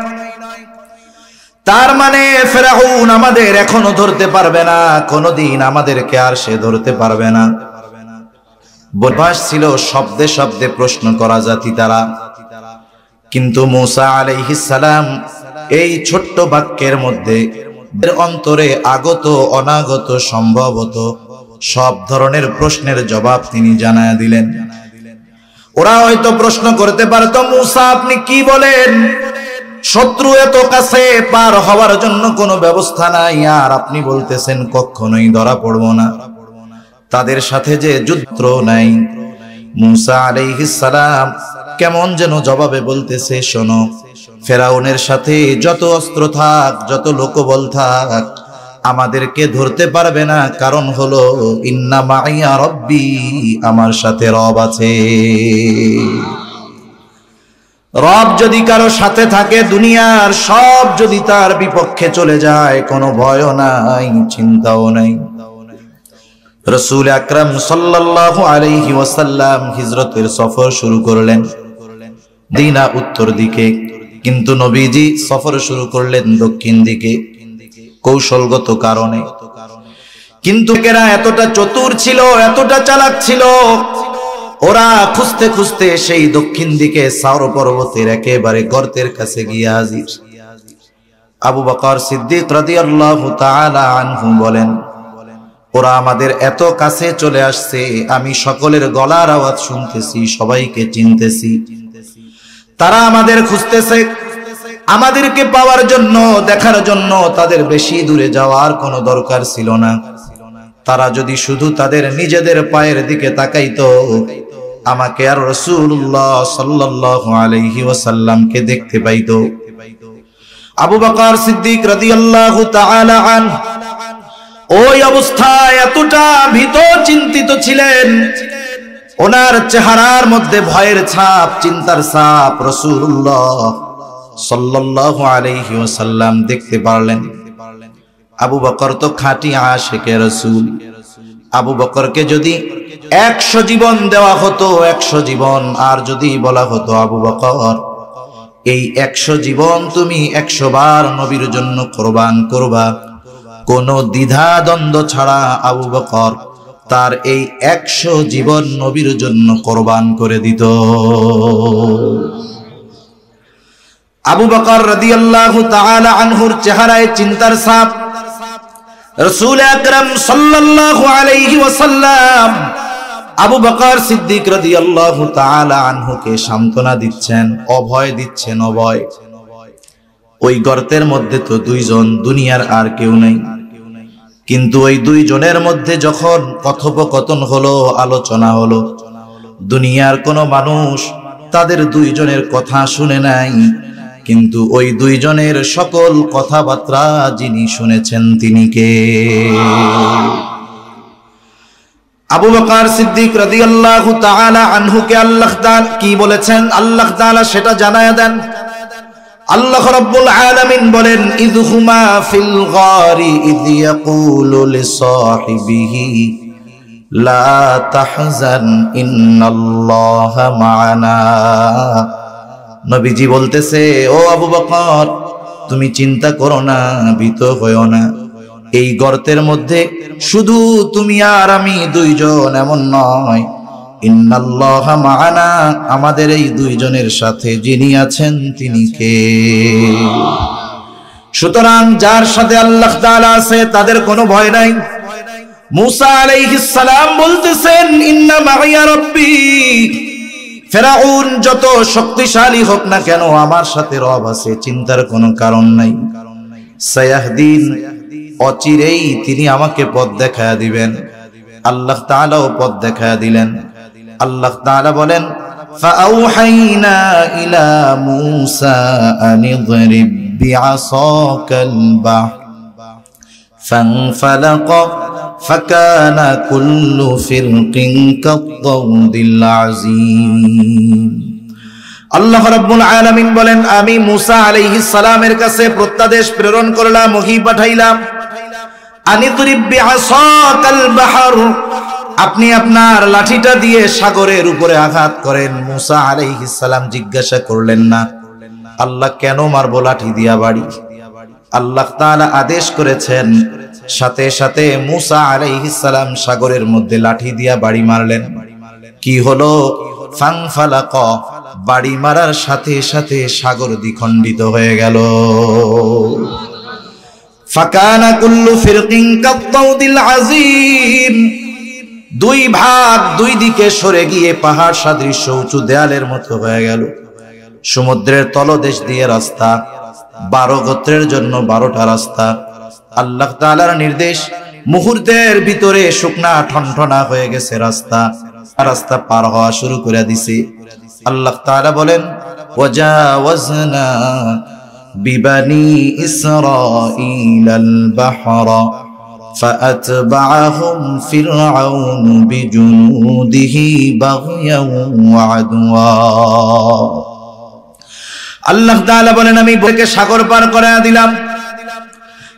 তার মানে ফেরাউন আমাদের এখনো ধরতে পারবে না, কোনদিন আমাদেরকে আর সে ধরতে পারবে না। বদমাশ ছিল, শব্দে শব্দে প্রশ্ন করা জাতি তারা। কিন্তু মূসা আলাইহিস সালাম এই ছোট্ট বাক্যের মধ্যে অন্তরে আগত অনাগত সম্ভবত সব ধরনের প্রশ্নের জবাব তিনি জানায়া দিলেন। ওরা হয়তো প্রশ্ন করতে পারত, মূসা আপনি কি বলেন? শত্রু এত কাছে, পার হওয়ার জন্য কোনো ব্যবস্থা নাই, আর আপনি বলতেছেন কখনোই ধরা পড়ব না, তাদের সাথে যে যুদ্ধ নাই। মূসা আলাইহিস সালাম কেমন যেন জবাবে বলতেছে, শোনো, ফেরাউনের সাথে যত অস্ত্র থাক, যত লোকবল থাক, আমাদেরকে ধরতে পারবে না। কারণ হলো ইন্না মাইয়া রাব্বী, আমার সাথে রব আছে। রব যদি কারো সাথে থাকে, দুনিয়ার সব যদি তার বিপক্ষে চলে যায়, কোনো ভয়ও নাই, চিন্তাও নাই। রাসূল আকরাম সাল্লাল্লাহু আলাইহি ওয়াসাল্লাম হিজরতের সফর শুরু করলেন মদিনা উত্তর দিকে, কিন্তু নবীজি সফর শুরু করলেন দক্ষিণ দিকে কৌশলগত কারণে। কিন্তু এরা এতটা চতুর ছিল, এতটা চালাক ছিল, ওরা খুঁজতে খুঁজতে সেই দক্ষিণ দিকে সাওর পর্বতের একেবারে গর্তের কাছে গিয়ে হাজির। আবু বকর সিদ্দিক রাদিয়াল্লাহু তাআলা আনহু বলেন, ওরা আমাদের এত কাছে চলে আসছে, আমি সকলের গলার আওয়াজ শুনতেছি, সবাইকে চিনতেছি। তারা আমাদের খুঁজতেছে, আমাদেরকে পাওয়ার জন্য, দেখার জন্য তাদের বেশি দূরে যাওয়ার কোনো দরকার ছিল না। তারা যদি শুধু তাদের নিজেদের পায়ের দিকে তাকাইতো, আমাকে আর রাসূলুল্লাহ সাল্লাল্লাহু আলাইহি ওয়াসাল্লামকে দেখতে পাইতো। আবু বকর সিদ্দিক রাদিয়াল্লাহু তাআলা আনহু ওই অবস্থায় এতটা ভীত চিন্তিত ছিলেন, ওনার চেহারার মধ্যে ভয়ের ছাপ, চিন্তার ছাপ রাসূলুল্লাহ সাল্লাল্লাহু আলাইহি ওয়াসাল্লাম দেখতে পারলেন। আবু বকর তো খাঁটি আশিকে রাসূল। আবু বকরকে যদি 100 জীবন দেওয়া হতো, 100 জীবন, আর যদি বলা হতো আবু বকর এই 100 জীবন তুমি 100 বার নবীর জন্য কোরবান করবা, কোনো দ্বিধা দ্বন্দ্ব ছাড়া আবু বকর তার এই 100 জীবন নবীর জন্য কোরবান করে দিত। আবু বকর রাদিয়াল্লাহু তাআলা আনহুর চেহারায় চিন্তার ছাপ। রাসূল আকরাম সাল্লাল্লাহু আলাইহি ওয়াসাল্লাম আবু বকর সিদ্দিক রাদিয়াল্লাহু তাআলা আনহুকে সান্ত্বনা দিচ্ছেন, অভয় দিচ্ছেন, অভয়। ওই গর্তের মধ্যে তো দুইজন, দুনিয়ার আর কেউ নেই, কিন্তু ওই দুইজনের মধ্যে যখন কথোপকথন হলো, আলোচনা হলো, দুনিয়ার কোনো মানুষ তাদের দুইজনের কথা শুনে নাই, কিন্তু ওই দুইজনের সকল কথাবার্তা যিনি শুনেছেন তিনি কে? আবু বকর সিদ্দিক রাদিয়াল্লাহু তাআলা আনহুকে আল্লাহ তাআলা কি বলেছেন, আল্লাহ তাআলা সেটা জানায়া দেন। আল্লাহ রাব্বুল আলামিন বলেন, ইযহুমা ফিল গারি ইয ইয়াকুলু লিসাহিবিহি লা তাহজান ইন্নাল্লাহা মা'ানা। নবীজি বলতেছে, ও আবু বকর তুমি চিন্তা করো না, ভীত হয়ো না, এই গর্তের মধ্যে শুধু তুমি আর আমি দুইজন এমন নয়, ইন্নাল্লাহা মা'ানা, আমাদের এই দুইজনের সাথে যিনি আছেন তিনি কে? সুতরাং যার সাথে আল্লাহ তাআলা আছে তাদের কোনো ভয় নাই। মুসা আলাইহিস সালাম বলতেছেন, ইন্না মা'ইয়া রাব্বি, ফেরাউন যত শক্তিশালী হোক না কেন আমার সাথে রব আছে, চিন্তার কোনো কারণ নাই। সায়াহদিন, অচিরেই তিনি আমাকে পথ দেখায়া দিবেন। আল্লাহ তাআলাও পথ দেখায়া দিলেন। আল্লাহ তাআলা বলেন, ফাআউহাইনা ইলা মূসা আনিযরিব বিআসাকাল বাহর ফানফালাকা ফাকানা কুল্লু ফিরকিন কাত-তাউদিল আযীম। আল্লাহ রাব্বুল আলামিন বলেন, আমি মূসা আলাইহিস সালামের কাছে প্রত্যাদেশ প্রেরণ করলাম, ওহী পাঠাইলাম, আনিযরিব বিআসাকাল বাহর, আপনি আপনার লাঠিটা দিয়ে সাগরের উপরে আঘাত করেন। মূসা আলাইহিস সালাম জিজ্ঞাসা করলেন না, আল্লাহ কেন মারবো লাঠি দিয়া বাড়ি? আল্লাহ তাআলা আদেশ করেছেন, সাথে সাথে মূসা আলাইহিস সালাম সাগরের মধ্যে লাঠি দিয়া বাড়ি মারলেন। কি হলো? ফানফালাক, বাড়ি মারার সাথে সাথে সাগর দ্বিখণ্ডিত হয়ে গেল। ফাকানা কুল্লু ফিরকিন কাত-তাউদিল আযীম, দুই ভাগ দুই দিকে সরে গিয়ে পাহাড় সদৃশ উঁচু দেয়ালের মতো হয়ে গেল। সমুদ্রের তলদেশ দিয়ে রাস্তা, 12 গোত্রের জন্য 12টা রাস্তা। আল্লাহ তাআলার নির্দেশ, মুহূর্তের ভিতরে শুকনা ঠনঠনা হয়ে গেছে রাস্তা, রাস্তা পার হওয়া শুরু করে দিছে। আল্লাহ তাআলা বলেন, ওয়াজাওয়াজনা বিবানি ইসরাঈলাল বাহরা ফাআতবাআহুম ফিরআউন বিজুনুদিহি বাগয়ান ওয়া আদওয়া। আল্লাহ তাআলা বলেন, আমি বলকে সাগর পার করায়া দিলাম।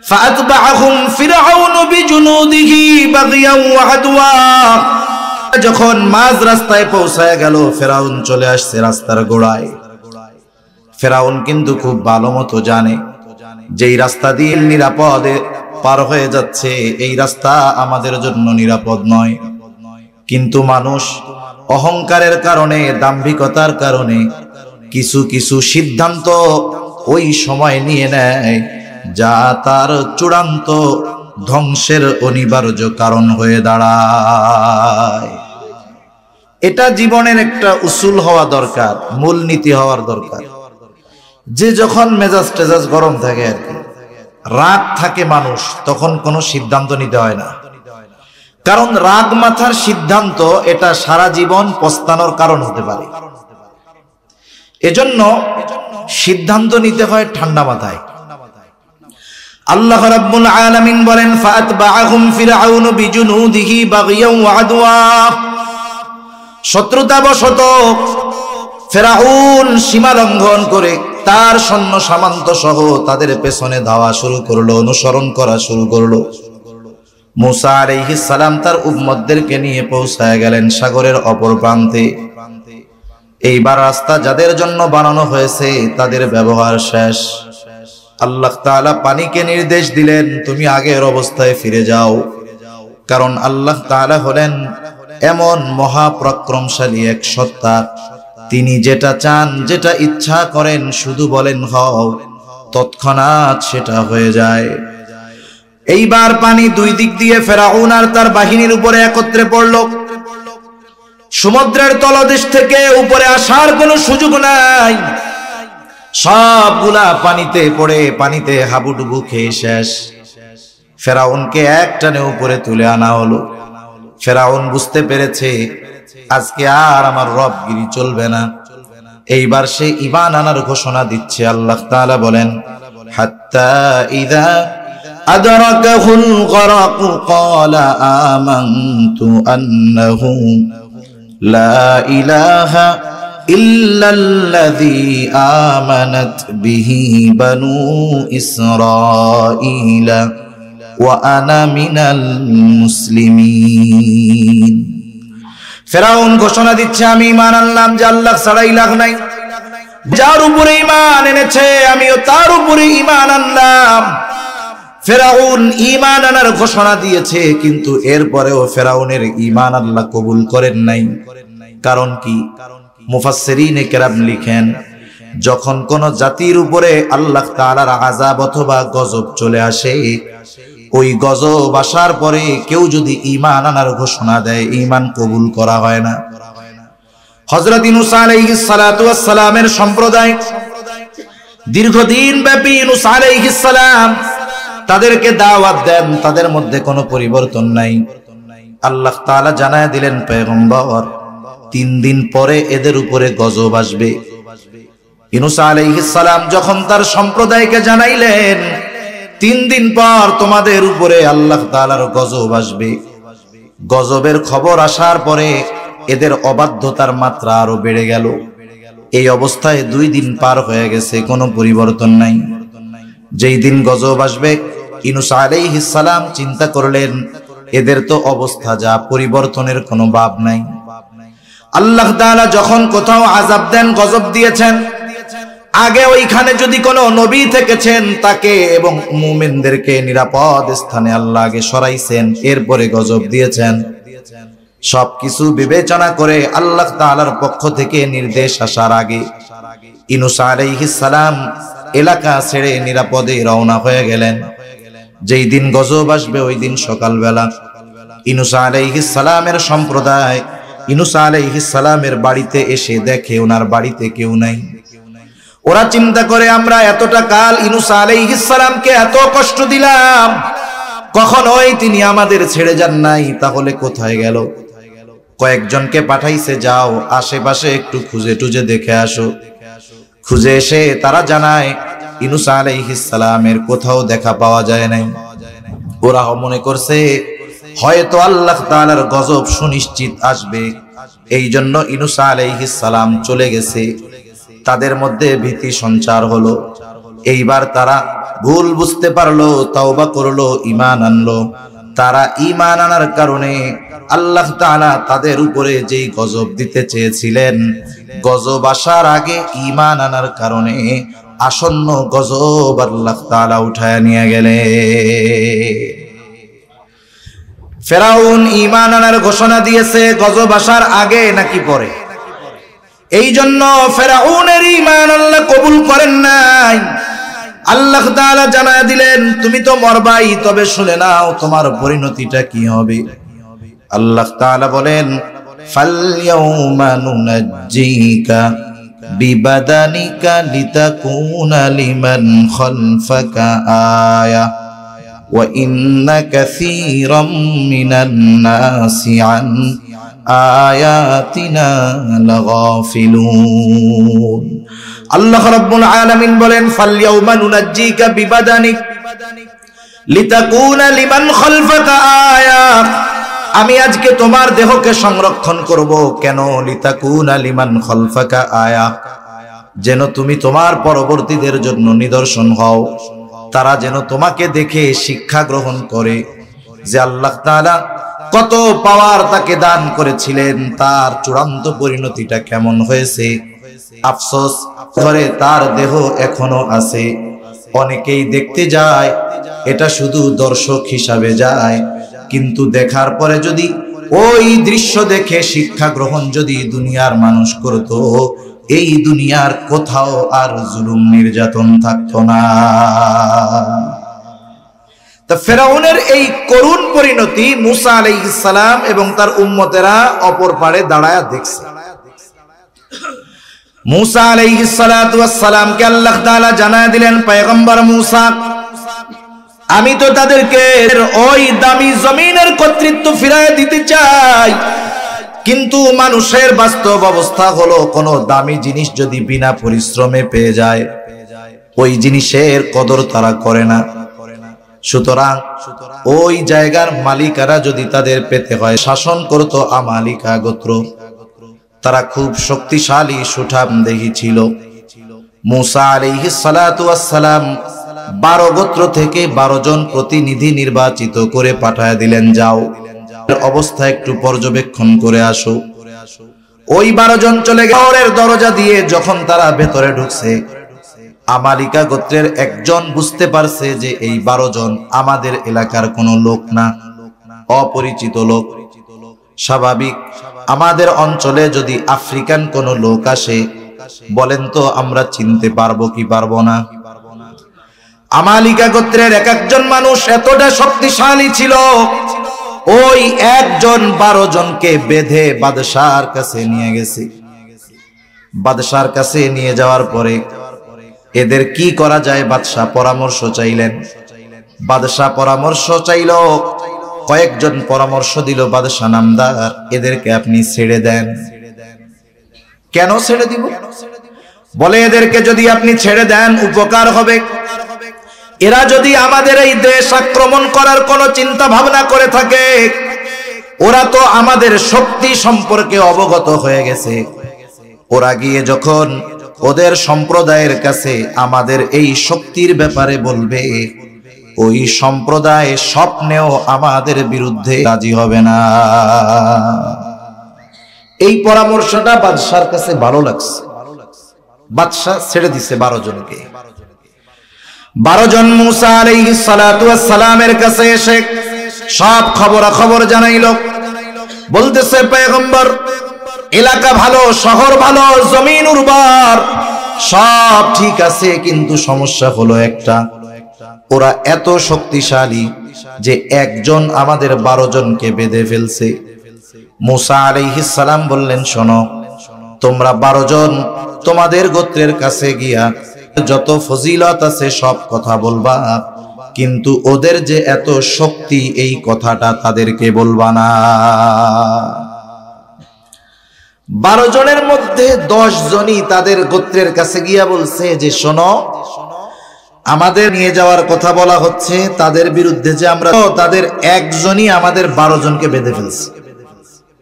ফাআতবাআহুম ফিরআউন বিজুনুদিহি বাগয়ান ওয়া আদওয়া, যখন মাঝ রাস্তায় পৌঁছায় গেল, ফেরাউন চলে আসছে রাস্তার গোড়ায়। ফেরাউন কিন্তু খুব ভালো মতো জানে যেই রাস্তা দিয়ে নিরাপদে পার হয়ে যাচ্ছে, এই রাস্তা আমাদের জন্য নিরাপদ নয়। কিন্তু মানুষ অহংকারের কারণে, দাম্ভিকতার কারণে কিছু কিছু সিদ্ধান্ত ওই সময় নিয়ে নেয় যা তার চূড়ান্ত ধ্বংসের অনিবার্য কারণ হয়ে দাঁড়ায়। এটা জীবনের একটা উসুল হওয়া দরকার, মূলনীতি হওয়ার দরকার, যে যখন মেজাজ টেজাজ গরম থাকে আর কি, রাগ থাকে মানুষ, তখন কোনো সিদ্ধান্ত নিতে হয় না। কারণ রাগ মাথার সিদ্ধান্ত এটা সারা জীবন পস্তানোর কারণ হতে পারে। এজন্য সিদ্ধান্ত নিতে হয় ঠান্ডা মাথায়। আল্লাহ রাব্বুল আলামিন বলেন ফাতবাআহুম ফিরআউন বিজুনুদিহি বাগিয়াও ওয়া আদওয়া। শত্রুতাবশত ফিরআউন সীমা লঙ্ঘন করে তার সৈন্য সামন্ত সহ তাদের পেছনে ধাওয়া শুরু করলো, অনুসরণ করা শুরু করলো। মুসা আলাইহিস সালাম তার উম্মতদেরকে নিয়ে পৌঁছায় গেলেন সাগরের অপর প্রান্তে। এইবার রাস্তা যাদের জন্য বানানো হয়েছে তাদের ব্যবহার শেষ। আল্লাহ তাআলা পানিকে নির্দেশ দিলেন, তুমি আগের অবস্থায় ফিরে যাও। কারণ আল্লাহ তাআলা হলেন এমন মহাপরাক্রমশালী এক সত্তা, তিনি যেটা চান, যেটা ইচ্ছা করেন, শুধু বলেন হও, তৎক্ষণাৎ সেটা হয়ে যায়। এইবার পানি দুই দিক দিয়ে ফিরআউন আর তার বাহিনীর উপরে একত্রে পড়ল। সমুদ্রের তলদেশ থেকে উপরে আসার কোনো সুযোগ নাই। সবগুলা পানিতে পড়ে পানিতে হাবুডুবু খেয়ে শেষ। ফিরআউনকে একটানে উপরে তুলে আনা হলো। ফিরআউন বুঝতে পেরেছে আজকে আর আমার রবগিরি চলবে না। এইবার সে ঈমান আনার ঘোষণা দিচ্ছে। আল্লাহ তাআলা বলেন হাত্তা ইযা আদরাকাহুল গরাক ক্বালা আমানতু আন্নাহু লা ইলাহা ইল্লাল্লাযী আমানাত বিহি বানু ইসরাঈলা ওয়া আনা মিনাল মুসলিমিন। ফিরআউন ঘোষণা দিচ্ছে আমি ঈমান আনলাম যে আল্লাহ ছাড়া ইলাহ নাই। যার উপরে ঈমান এনেছে আমিও তার উপরে ঈমান আনলাম। ফিরআউন ঈমান আনার ঘোষণা দিয়েছে, কিন্তু এরপরেও ফিরআউনের ঈমান আল্লাহ কবুল করেন নাই। কারণ কি? মুফাসসিরিনে কেরাম লিখেন, যখন কোন জাতির উপরে আল্লাহ তাআলার আযাব অথবা গজব চলে আসে, ওই গজব আসার পরে কেউ যদি ঈমান আনার ঘোষণা দেয়, ঈমান কবুল করা হয় না। হযরত ইউনূস আলাইহিস সালাতু ওয়াস সালামের সম্প্রদায় দীর্ঘদিন ব্যাপী ইউনূস আলাইহিস সালাম তাদেরকে দাওয়াত দেন, তাদের মধ্যে কোনো পরিবর্তন নাই। আল্লাহ তাআলা জানায় দিলেন পয়গম্বর 3 দিন পরে এদের উপরে গজব আসবে। ইউনূস আলাইহিস সালাম যখন তার সম্প্রদায়কে জানাইলেন 3 দিন পর তোমাদের উপরে আল্লাহ তাআলার গজব আসবে, গজবের খবর আসার পরে এদের অবাধ্যতার মাত্রা আরো বেড়ে গেল। এই অবস্থায় 2 দিন পার হয়ে গেছে, কোনো পরিবর্তন নাই। যেই দিন গজব আসবে ইউনূস আলাইহিস সালাম চিন্তা করলেন এদের তো অবস্থা যা, পরিবর্তনের কোনো ভাব নাই। আল্লাহ তাআলা যখন কোথাও আযাব দেন, গজব দিয়েছেন, আগে ওইখানে যদি কোনো নবী থেকেছেন তাকে এবং মুমিনদেরকে নিরাপদ স্থানে আল্লাহ আগে সরাইছেন, এরপরে গজব দিয়েছেন। সবকিছু বিবেচনা করে আল্লাহ তাআলার পক্ষ থেকে নির্দেশ আসার আগে ইউনূস আলাইহিস সালাম এলাকা ছেড়ে নিরাপদে রওনা হয়ে গেলেন। যেই দিন গজব আসবে ওই দিন সকালবেলা ইউনূস আলাইহিস সালামের সম্প্রদায় ইউনূস আলাইহিস সালামের বাড়িতে এসে দেখে ওনার বাড়িতে কেউ নাই। ওরা চিন্তা করে আমরা এতটা কাল ইউনূস আলাইহিস সালামকে এত কষ্ট দিলাম, কখনোই তিনি আমাদের ছেড়ে যান নাই, তাহলে কোথায় গেল? কয়েকজনকে পাঠাইছে, যাও আশেপাশে একটু খুঁজে টুজে দেখে আসো। খুঁজে এসে তারা জানায় ইউনূস আলাইহিস সালামের কোথাও দেখা পাওয়া যায় নাই। ওরা মনে করছে হয়তো আল্লাহ তাআলার গজব সুনিশ্চিত আসবে, এই জন্য ইউনূস আলাইহিস সালাম চলে গেছে। তাদের মধ্যে ভীতি সঞ্চার হলো। এইবার তারা ভুল বুঝতে পারলো, তাওবা করলো, ঈমান আনলো। তারা ঈমান আনার কারণে আল্লাহ তাআলা তাদের উপরে যেই গজব দিতে চেয়েছিলেন, গজব আসার আগে ঈমান আনার কারণে আসন্ন গজব আল্লাহ তাআলা উঠায় নিয়ে গেলে। ফিরআউন ঈমান আনার ঘোষণা দিয়েছে গজব আসার আগে নাকি পরে? এই জন্য ফিরআউনের ঈমান আল্লাহ কবুল করেন নাই। আল্লাহ তাআলা জানায় দিলেন তুমি তো মরবাই, তবে শুনে নাও তোমার পরিণতিটা কি হবে। আল্লাহ তাআলা বলেন ফালইয়াউমা নুনাজ্জিকা বিবাদানিকা লিতাকুনা লিমান খালফাকা আয়া ওয়া ইন্না কাসীরাম মিনান নাসি আন আয়াতিনা লাগাফিলুন। আল্লাহ রাব্বুল আলামিন বলেন ফালইয়াউমা নুনাজ্জিকা বিবাদানিক, লিতাকুনা লিমান খালফাকা আয়া, আমি আজকে তোমার দেহকে সংরক্ষণ করব কেন? লিতাকুনা লিমান খালফাকা আয়া, যেন তুমি তোমার পরবর্তীদের জন্য নিদর্শন হও, তারা যেন তোমাকে দেখে শিক্ষা গ্রহণ করে যে আল্লাহ তাআলা কত পাওয়ার তাকে দান করেছিলেন, তার চূড়ান্ত পরিণতিটা কেমন হয়েছে। আফসোস করে তার দেহ এখনো আছে। অনেকেই দেখতে যায়, এটা শুধু দর্শক হিসাবে যায়, কিন্তু দেখার পরে যদি ওই দৃশ্য দেখে শিক্ষা গ্রহণ যদি দুনিয়ার মানুষ করত, এই দুনিয়ার কোথাও আর জুলুম নির্যাতন থাকতো না। তা ফেরাউনের এই করুণ পরিণতি মুসা আলাইহিস সালাম এবং তার উম্মতেরা অপর পারে দাঁড়ায়া দেখছে। মুসা আলাইহিস সালাতু ওয়াস সালামকে আল্লাহ তাআলা জানায় দিলেন, পয়গম্বর মুসা, আমি তো তাদেরকে ওই দামি জমিনের কর্তৃত্ব ফিরায় দিতে চাই, কিন্তু মানুষের বাস্তব অবস্থা হলো কোন দামি জিনিস যদি বিনা পরিশ্রমে পেয়ে যায়, ওই জিনিসের কদর তারা করে না। সুতরাং ওই জায়গার মালিকারা যদি তাদের পেতে হয়, শাসন করতো আমালিকা গোত্র, তারা খুব শক্তিশালী সুঠামদেহী ছিল। মুসা আলাইহিস সালাতু ওয়াস সালাম 12 গোত্র থেকে 12 জন প্রতিনিধি নির্বাচিত করে পাঠায় দিলেন, যাও অবস্থা একটু পর্যবেক্ষণ করে আসো। ওই 12 জন চলে গেলেন দরজা দিয়ে। যখন তারা ভেতরে ঢুকছে, আমালিকা গোত্রের একজন বুঝতে পারছে যে এই 12 জন আমাদের এলাকার কোনো লোক না, অপরিচিত লোক। স্বাভাবিক, আমাদের অঞ্চলে যদি আফ্রিকান কোনো লোক আসে, বলেন তো আমরা চিনতে পারবো কি পারবো না? আমালিকা গোত্রের এক একজন মানুষ এতটা শক্তিশালী ছিল, ওই একজন 12 জনকে বেঁধে বাদশার কাছে নিয়ে গেছে। বাদশার কাছে নিয়ে যাওয়ার পরে এদের কি করা যায় বাদশাহ পরামর্শ চাইলেন। বাদশাহ পরামর্শ চাইল, কয়েকজন পরামর্শ দিল বাদশাহ নামদার, এদেরকে আপনি ছেড়ে দেন। কেন ছেড়ে দিব? বলে এদেরকে যদি আপনি ছেড়ে দেন উপকার হবে। এরা যদি আমাদের এই দেশ আক্রমণ করার কোনো চিন্তা ভাবনা করে থাকে, ওরা তো আমাদের শক্তি সম্পর্কে অবগত হয়ে গেছে। ওরা গিয়ে যখন ওদের সম্প্রদায়ের কাছে আমাদের এই শক্তির ব্যাপারে বলবে, ওই সম্প্রদায় স্বপ্নেও আমাদের বিরুদ্ধে রাজি হবে না। এই পরামর্শটা বাদশার কাছে ভালো লাগছে। বাদশা ছেড়ে দিছে 12 জনকে। 12 জন মুসা আলাইহিস সালাতু ওয়াস সালামের কাছে এসে সব খবর জানাইল। বলতেছে, পয়গম্বর, এলাকা ভালো, শহর ভালো, জমিন উর্বর, সব ঠিক আছে, কিন্তু সমস্যা হলো একটা, ওরা এত শক্তিশালী যে একজন আমাদের 12 জনকে বেঁধে ফেলছে। মুসা আলাইহিস সালাম বললেন, শোনো, তোমরা 12 জন তোমাদের গোত্রের কাছে গিয়া যত ফজিলত আছে সব কথা বলবা, কিন্তু ওদের যে এত শক্তি এই কথাটা তাদেরকে বলবা না। 12 জনের মধ্যে 10 জনই তাদের গোত্রের কাছে গিয়া বলছে যে, শোনো, আমাদের নিয়ে যাওয়ার কথা বলা হচ্ছে, তাদের বিরুদ্ধে যে আমরা, তাদের একজনই আমাদের 12 জনকে বেঁধে ফেলছে।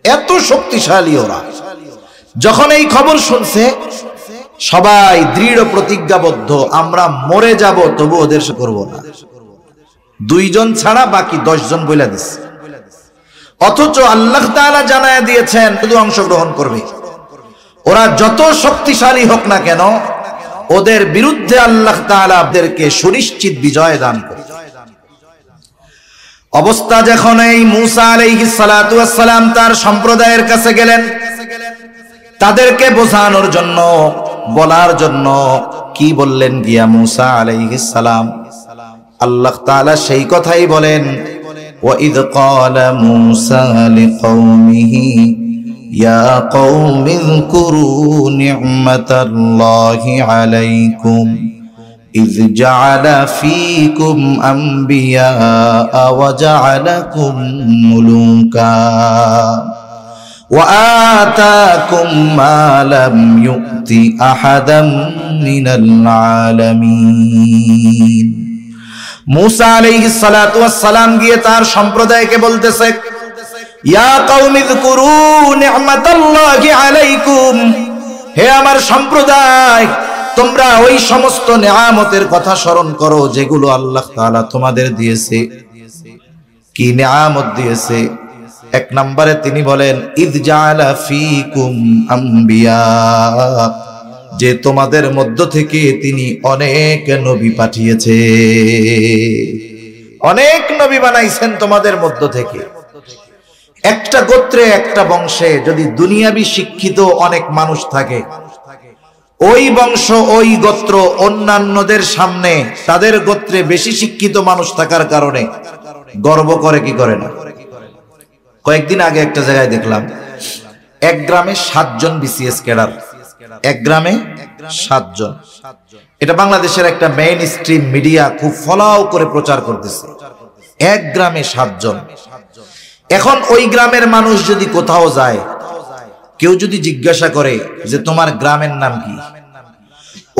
এত শক্তিশালী ওরা। যখন এই খবর শুনছে, সবাই দৃঢ় প্রতিজ্ঞাবদ্ধ, আমরা মরে যাব তবু ওদের করব না। 2 জন ছাড়া বাকি 10 জন বইলা দিচ্ছে। অথচ আল্লাহ তাআলা জানায়া দিয়েছেন শুধু অংশগ্রহণ করবে। ওরা যত শক্তিশালী হোক না কেন, ওদের বিরুদ্ধে আল্লাহ তাআলা ওদেরকে সুনিশ্চিত বিজয় দান করবে। অবস্থা যখন এই মুসা আলাইহিস সালাতু ওয়াস সালাম তার সম্প্রদায়ের কাছে গেলেন, তাদেরকে বোঝানোর জন্য, বলার জন্য, কি বললেন গিয়া মুসা আলাইহিস সালাম? আল্লাহ তাআলা সেই কথাই বলেন, وَإِذْ قَالَ مُوسَى لِقَوْمِهِ يَا قَوْمِ اذْكُرُوا نِعْمَةَ اللَّهِ عَلَيْكُمْ إِذْ جَعَلَ فِيكُمْ أَنْبِيَاءَ وَجَعَلَكُمْ مُلُوكًا وَآتَاكُمْ مَا لَمْ يُؤْتِ أَحَدًا مِنَ الْعَالَمِينَ মুসা আলাইহিস সালাতু ওয়াস সালাম গিয়ে তার সম্প্রদায়কে বলতেছে, ইয়া কওমি যকুরু নি'মাতাল্লাহি আলাইকুম, হে আমার সম্প্রদায়, তোমরা ওই সমস্ত নেয়ামতের কথা স্মরণ করো যেগুলো আল্লাহ তাআলা তোমাদের দিয়েছে। কি নেয়ামত দিয়েছে? এক নম্বরে তিনি বলেন, ইয জাআলা ফীকুম আম্বিয়া, যে তোমাদের মধ্য থেকে তিনি অনেক নবী পাঠিয়েছে, অনেক নবী বানাইছেন তোমাদের মধ্য থেকে। একটা গোত্রে একটা বংশে যদি দুনিয়াবি শিক্ষিত অনেক মানুষ থাকে, ওই বংশ ওই গোত্র অন্যান্যদের সামনে তাদের গোত্রে বেশি শিক্ষিত মানুষ থাকার কারণে গর্ব করে কি করে না? কয়েকদিন আগে একটা জায়গায় দেখলাম, এক গ্রামে 7 জন বিসিএস ক্যাডার, এক গ্রামে 7 জন। এটা বাংলাদেশের একটা মেইন স্ট্রিম মিডিয়া খুব ফলাও করে প্রচার করতেছে, এক গ্রামে 7 জন। এখন ওই গ্রামের মানুষ যদি কোথাও যায়, কেউ যদি জিজ্ঞাসা করে যে তোমার গ্রামের নাম কি,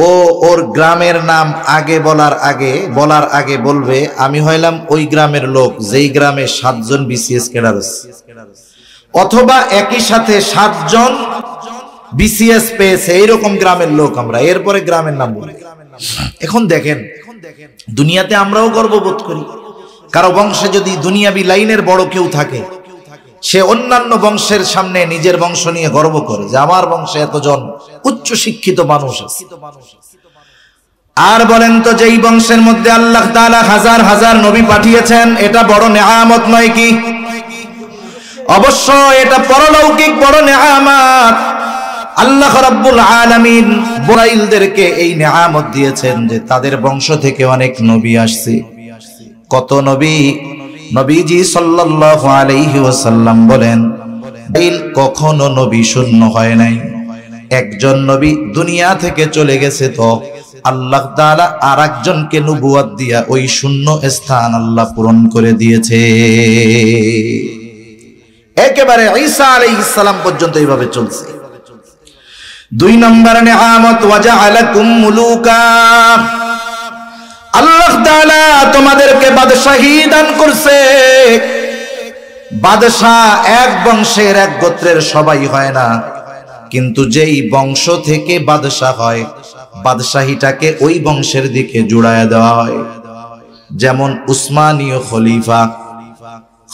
ও ওর গ্রামের নাম বলার আগে বলবে, আমি হইলাম ওই গ্রামের লোক যেই গ্রামে 7 জন বিসিএস ক্যাডার আছে, অথবা একই সাথে 7 জন বিসিএস পেয়েছে এইরকম গ্রামের লোক আমরা, এরপরে গ্রামের নাম বলি। এখন দেখেন, দুনিয়াতে আমরাও গর্ববোধ করি। কারো বংশে যদি দুনিয়াবি লাইনের বড় কেউ থাকে, সে অন্যান্য বংশের সামনে নিজের বংশ নিয়ে গর্ব করে যে আমার বংশে এতজন উচ্চ শিক্ষিত মানুষ আছে। আর বলেন তো, যেই বংশের মধ্যে আল্লাহ তাআলা হাজার হাজার নবী পাঠিয়েছেন, এটা বড় নেয়ামত নয় কি? অবশ্য এটা পরলৌকিক বড় নেয়ামত। আল্লাহ রাব্বুল আলামিন বরাইলদেরকে এই নেয়ামত দিয়েছেন যে তাদের বংশ থেকে অনেক নবী আসছে। কত নবী? নবীজি সাল্লাল্লাহু আলাইহি ওয়াসাল্লাম বলেন, কখনো নবী শূন্য হয় নাই। একজন নবী দুনিয়া থেকে চলে গেছে তো আল্লাহ তাআলা আরেকজনকে নবুয়ত দিয়া ওই শূন্য স্থান আল্লাহ পূরণ করে দিয়েছে। একেবারে ঈসা আলাইহিস সালাম পর্যন্ত এইভাবে চলছে। 2 নম্বর নেয়ামত, ওয়াজআলাকুম মুলুকা, আল্লাহ তাআলা তোমাদেরকে বাদশাহী দান করছে। বাদশাহ এক বংশের এক গোত্রের সবাই হয় না, কিন্তু যেই বংশ থেকে বাদশাহ হয়, বাদশাহীটাকে ওই বংশের দিকে জুড়ায় দেওয়া হয়। যেমন উসমানীয়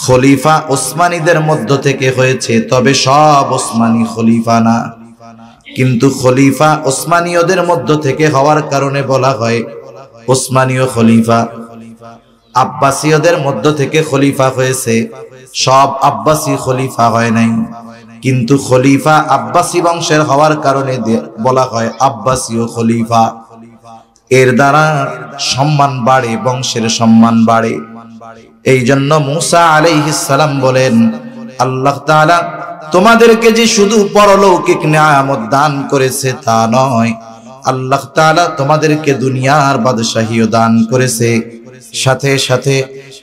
খলিফা ওসমানীদের মধ্য থেকে হয়েছে, তবে সব ওসমানী খলিফা না, কিন্তু খলিফা ওসমানীয়দের মধ্য থেকে হওয়ার কারণে বলা হয় ওসমানীয় খলিফা। আব্বাসীয়দের মধ্য থেকে খলিফা হয়েছে, সব আব্বাসী খলিফা হয় নাই, কিন্তু খলিফা আব্বাসী বংশের হওয়ার কারণে বলা হয় আব্বাসীয় খলিফা। এর দ্বারা সম্মান বাড়ে, বংশের সম্মান বাড়ে। এই জন্য মুসা আলাইহিস সালাম বলেন, আল্লাহ তাআলা তোমাদেরকে যে শুধু পরলৌকিক নিয়ামত দান করেছে তা নয়, আল্লাহ তাআলা তোমাদেরকে দুনিয়ার বাদশাহীও দান করেছে। সাথে সাথে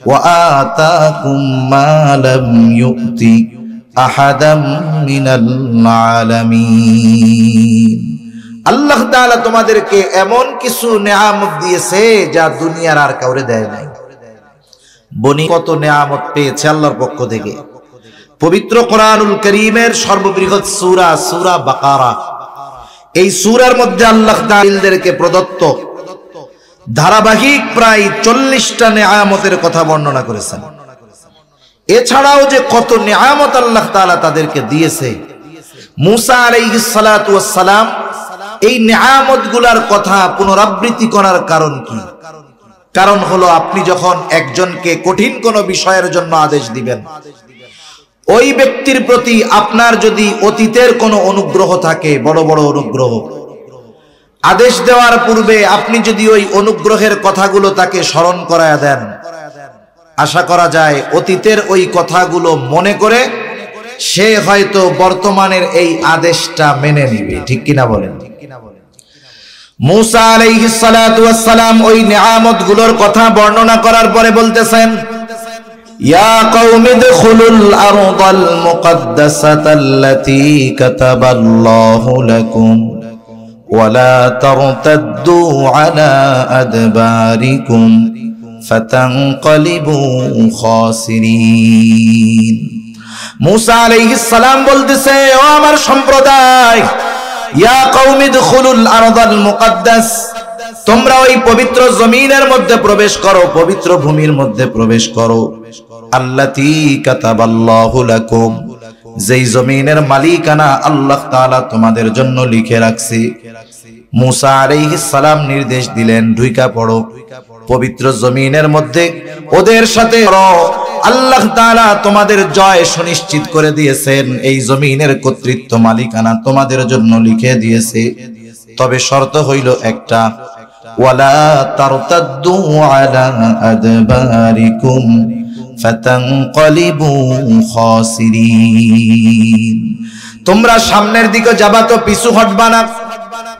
ওয়া আতাকুম মা লাম ইউতি আহাদাম মিনাল আলামিন, আল্লাহ তাআলা তোমাদেরকে এমন কিছু নিয়ামত দিয়েছে যা দুনিয়ার আর কাউরে দেয় নাই। বনি কত নিয়ামত পেয়েছে আল্লাহর পক্ষ থেকে। পবিত্র কোরআনুল কারীমের সর্ববৃহৎ সূরা বাকারা, এই সূরার মধ্যে আল্লাহ তাআলাদেরকে প্রদত্ত ধারাবাহিক প্রায় 40টা নিয়ামতের কথা বর্ণনা করেছেন। এছাড়াও যে কত নিয়ামত আল্লাহ তাআলা তাদেরকে দিয়েছে, মুসা আলাইহিস সালাতু ওয়াস সালাম এই নিয়ামতগুলোর কথা পুনরাবৃত্তি করার কারণ কি? কারণ হলো, আপনি যখন একজনকে কঠিন কোনো বিষয়ের জন্য আদেশ দিবেন, ওই ব্যক্তির প্রতি আপনার যদি অতীতের কোনো অনুগ্রহ থাকে, বড় বড় অনুগ্রহ, আদেশ দেওয়ার পূর্বে আপনি যদি ওই অনুগ্রহের কথাগুলো তাকে স্মরণ করায়া দেন, আশা করা যায় অতীতের ওই কথাগুলো মনে করে সে হয়তো বর্তমানের এই আদেশটা মেনে নিবে। ঠিক কিনা বলেন? মুসা আলাইহিস সালাতু ওয়াস সালাম ওই নিয়ামতগুলোর কথা বর্ণনা করার পরে বলতেছেন, ইয়া কওমি দুখুলুল আরদাল মুকদ্দাসাতাল্লাতী কাতাবাল্লাহু লাকুম ওয়া লা তারতাদ্দু আলা আদবারিকুম ফাতানকালিবু খাসিরিন। মূসা আলাইহিস সালাম বলতেছে, ও আমার সম্প্রদায়, ইয়া কওমি দুখুলুল আরদাল মুকদ্দাস, তোমরা ওই পবিত্র জমিনের মধ্যে প্রবেশ করো, পবিত্র ভূমির মধ্যে প্রবেশ করো, আল্লাতী কাতাবাল্লাহু লাকুম, যেই জমিনের মালিকানা আল্লাহ তাআলা তোমাদের জন্য লিখে রাখছে। মূসা আলাইহিস সালাম নির্দেশ দিলেন, ঢুইকা পড়ো পবিত্র জমিনের মধ্যে, ওদের সাথে আল্লাহ তাআলা তোমাদের জয় সুনিশ্চিত করে দিয়েছেন, এই জমিনের কর্তৃত্ব মালিকানা তোমাদের জন্য লিখে দিয়েছে। তবে শর্ত হইল একটা, ওয়ালা তারতাদ্দু আলা আদবারিকুম ফাতানকালিবু খাসিরিন, তোমরা সামনের দিকে যাবা তো পিছু হটবা না,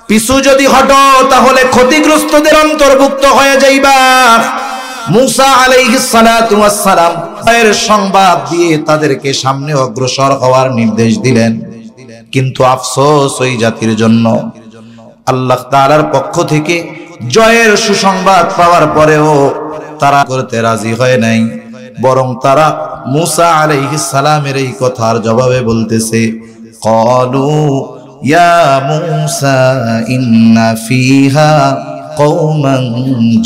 পিছু যদি হটো তাহলে ক্ষতিগ্রস্তদের অন্তর্ভুক্ত হয়ে যাইবা। মূসা আলাইহিস সালাতু ওয়াস সালাম এর সংবাদ দিয়ে তাদেরকে সামনে অগ্রসর হওয়ার নির্দেশ দিলেন। কিন্তু আফসোস ওই জাতির জন্য, আল্লাহ তাআলার পক্ষ থেকে জয়ের সুসংবাদ পাওয়ার পরেও তারা করতে রাজি হয় নাই, বরং তারা মূসা আলাইহিস সালামের এই কথার জবাবে বলতেছে, ক্বালু ইয়া মূসা ইন্না ফিহা কওমান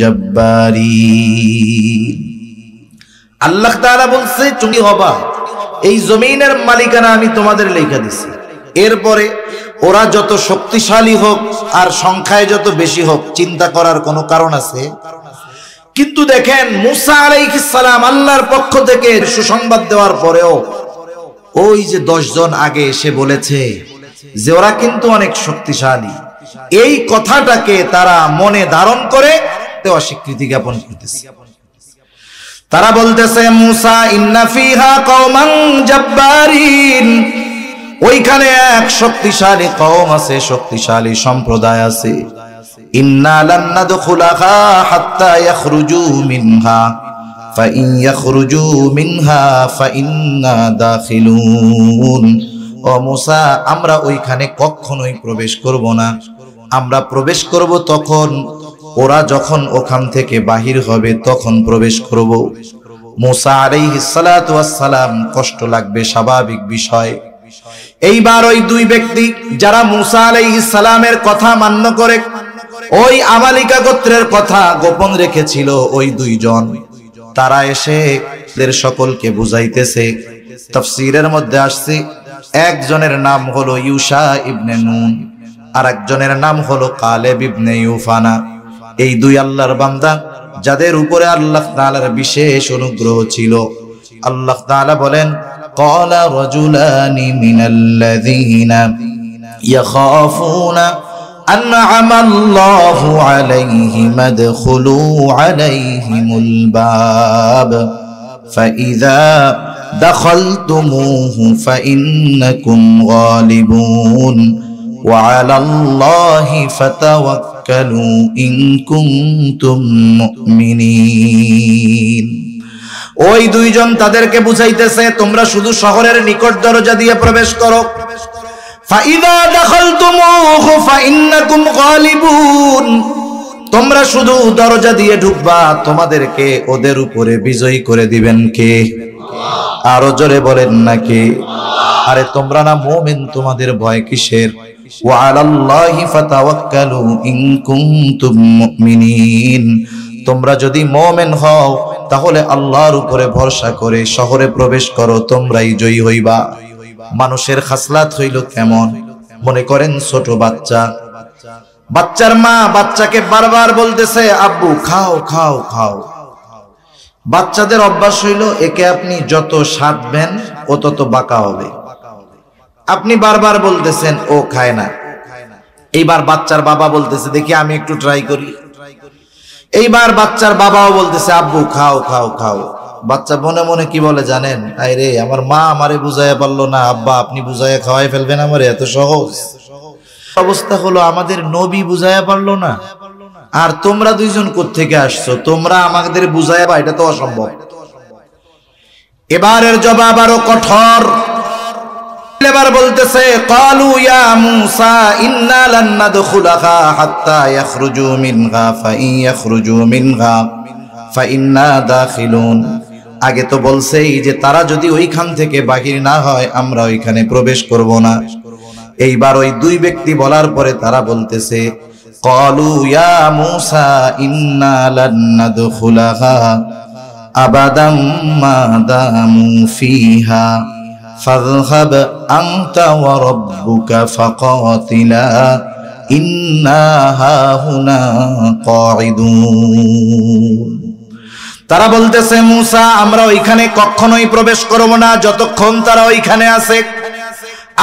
জাব্বারিন। আল্লাহ তাআলা বলছে, তুমি হবা, এই জমিনের মালিকানা আমি তোমাদের লেখা দিছি। এরপরে ওরা যত শক্তিশালী হোক আর সংখ্যায় যত বেশি হোক, চিন্তা করার কোনো কারণ আছে? কিন্তু দেখেন মূসা আলাইহিস সালাম আল্লাহর পক্ষ থেকে সুসংবাদ দেওয়ার পরেও ওই যে 10 জন আগে এসে বলেছে যে ওরা কিন্তু অনেক শক্তিশালী, এই কথাটাকে তারা মনে ধারণ করে অস্বীকৃতি জ্ঞাপন করতেছে। তারা বলতেছে, মূসা ইন্না ফিহা কওমান জাব্বারিন, ওইখানে এক শক্তিশালী কওম আছে, শক্তিশালী সম্প্রদায় আছে। ইন্না লান নাদখুলাহা হাত্তা ইয়াখরুজু মিনহা ফাইন ইয়াখরুজু মিনহা ফাইন্না দাখিলুন। ও মূসা, আমরা ওইখানে কখনোই প্রবেশ করব না, আমরা প্রবেশ করব তখন ওরা যখন ওখান থেকে বাহির হবে তখন প্রবেশ করব। মূসা আলাইহিস সালাতু ওয়াস সালাম কষ্ট লাগবে, স্বাভাবিক বিষয়। এইবার ওই দুই ব্যক্তি যারা মূসা আলাইহিস সালামের কথা মান্য করে ওই আমালিকা গোত্রের কথা গোপন রেখেছিল, ওই দুইজন তারা এসে এদের সকলকে বুঝাইতেছে। তাফসীরের মধ্যে আসছে, একজনের নাম হলো ইউশা ইবনে নুন, আর একজনের নাম হলো কালেব ইবনে ইউফানা। এই দুই আল্লাহর বান্দা যাদের উপরে আল্লাহ তাআলার বিশেষ অনুগ্রহ ছিল। আল্লাহ তাআলা বলেন, ক্বালা রাজুলানি মিনাল্লাযীনা ইয়াখাফুনা আন'আমাল্লাহু আলাইহিম আদখুলু আলাইহিমুল বাব ফাইযা দাখালতুমূহু ফাইন্নাকুম গালিবুন ওয়া আলাল্লাহি ফাতাওয়াক্কালু ইন কুনতুম মুমিনিন। ওই দুইজন তাদেরকে বুঝাইতেছে, তোমরা শুধু শহরের নিকট দরজা দিয়ে প্রবেশ করো, ফাইযা দাখালতুমূহু ফাইন্নাকুম গালিবুন, তোমরা শুধু দরজা দিয়ে ঢুকবা, তোমাদেরকে ওদের উপরে বিজয়ী করে দিবেন কে? আরো জোরে বলেন না কে? আরে তোমরা না মুমিন, তোমাদের ভয় কিসের? ওয়া আলাল্লাহি ফাতাওয়াক্কালু ইন কুনতুম মুমিনিন, তোমরা যদি মুমিন হও তাহলে আল্লাহর উপরে ভরসা করে শহরে প্রবেশ করো, তোমরাই জয়ী হইবা। মানুষের খাসলাত হইল কেমন? মনে করেন ছোট বাচ্চা, বাচ্চার মা বাচ্চাকে বারবার বলতেছে, আব্বু খাও খাও খাও। বাচ্চাদের অভ্যাস হইল, একে আপনি যত সাধবেন ও তত বাঁকা হবে। আপনি বারবার বলতেছেন, ও খায় না। এইবার বাচ্চার বাবা বলতেছে, দেখি আমি একটু ট্রাই করি। এইবার বাচ্চার বাবাও বলতেছে, আব্বু খাও খাও খাও। বাচ্চা মনে মনে কি বলে জানেন? আরে আমার মা আমারে বুঝাইয়া পারলো না, আব্বা আপনি বুঝাইয়া খাওয়াই ফেলবেন আমারে, এত সহজ। অবস্থা হলো আমাদের নবী বুঝাইয়া পারলো না, আর তোমরা দুইজন কোত্থেকে আসছো? তোমরা আমাদের বুঝাইয়া, এটা তো অসম্ভব। এবারের জবাব আরো কঠোর। এবার বলতেছে, ক্বালু ইয়া মূসা ইন্না লান নাদখুলাহা হাত্তা ইয়াখরুজু মিনহা ফাইন ইয়াখরুজু মিনহা ফাইন্না দাখিলুন। আগে তো বলছেই যে তারা যদি ওইখান থেকে বাহির না হয় আমরা ওইখানে প্রবেশ করব না। এইবার ওই দুই ব্যক্তি বলার পরে তারা বলতেছে ক্বালু ইয়া মূসা ইন্না লান নাদখুলাহা আবাদাম মা দামু ফিহা ফাযহাব আনতা ওয়া রাব্বুকা ফাকাতিলা ইন্না হাহুনা কাঈদুন। তারা বলতেছে মূসা আমরা ওইখানে কখনোই প্রবেশ করব না যতক্ষণ তারা ওইখানে আছে।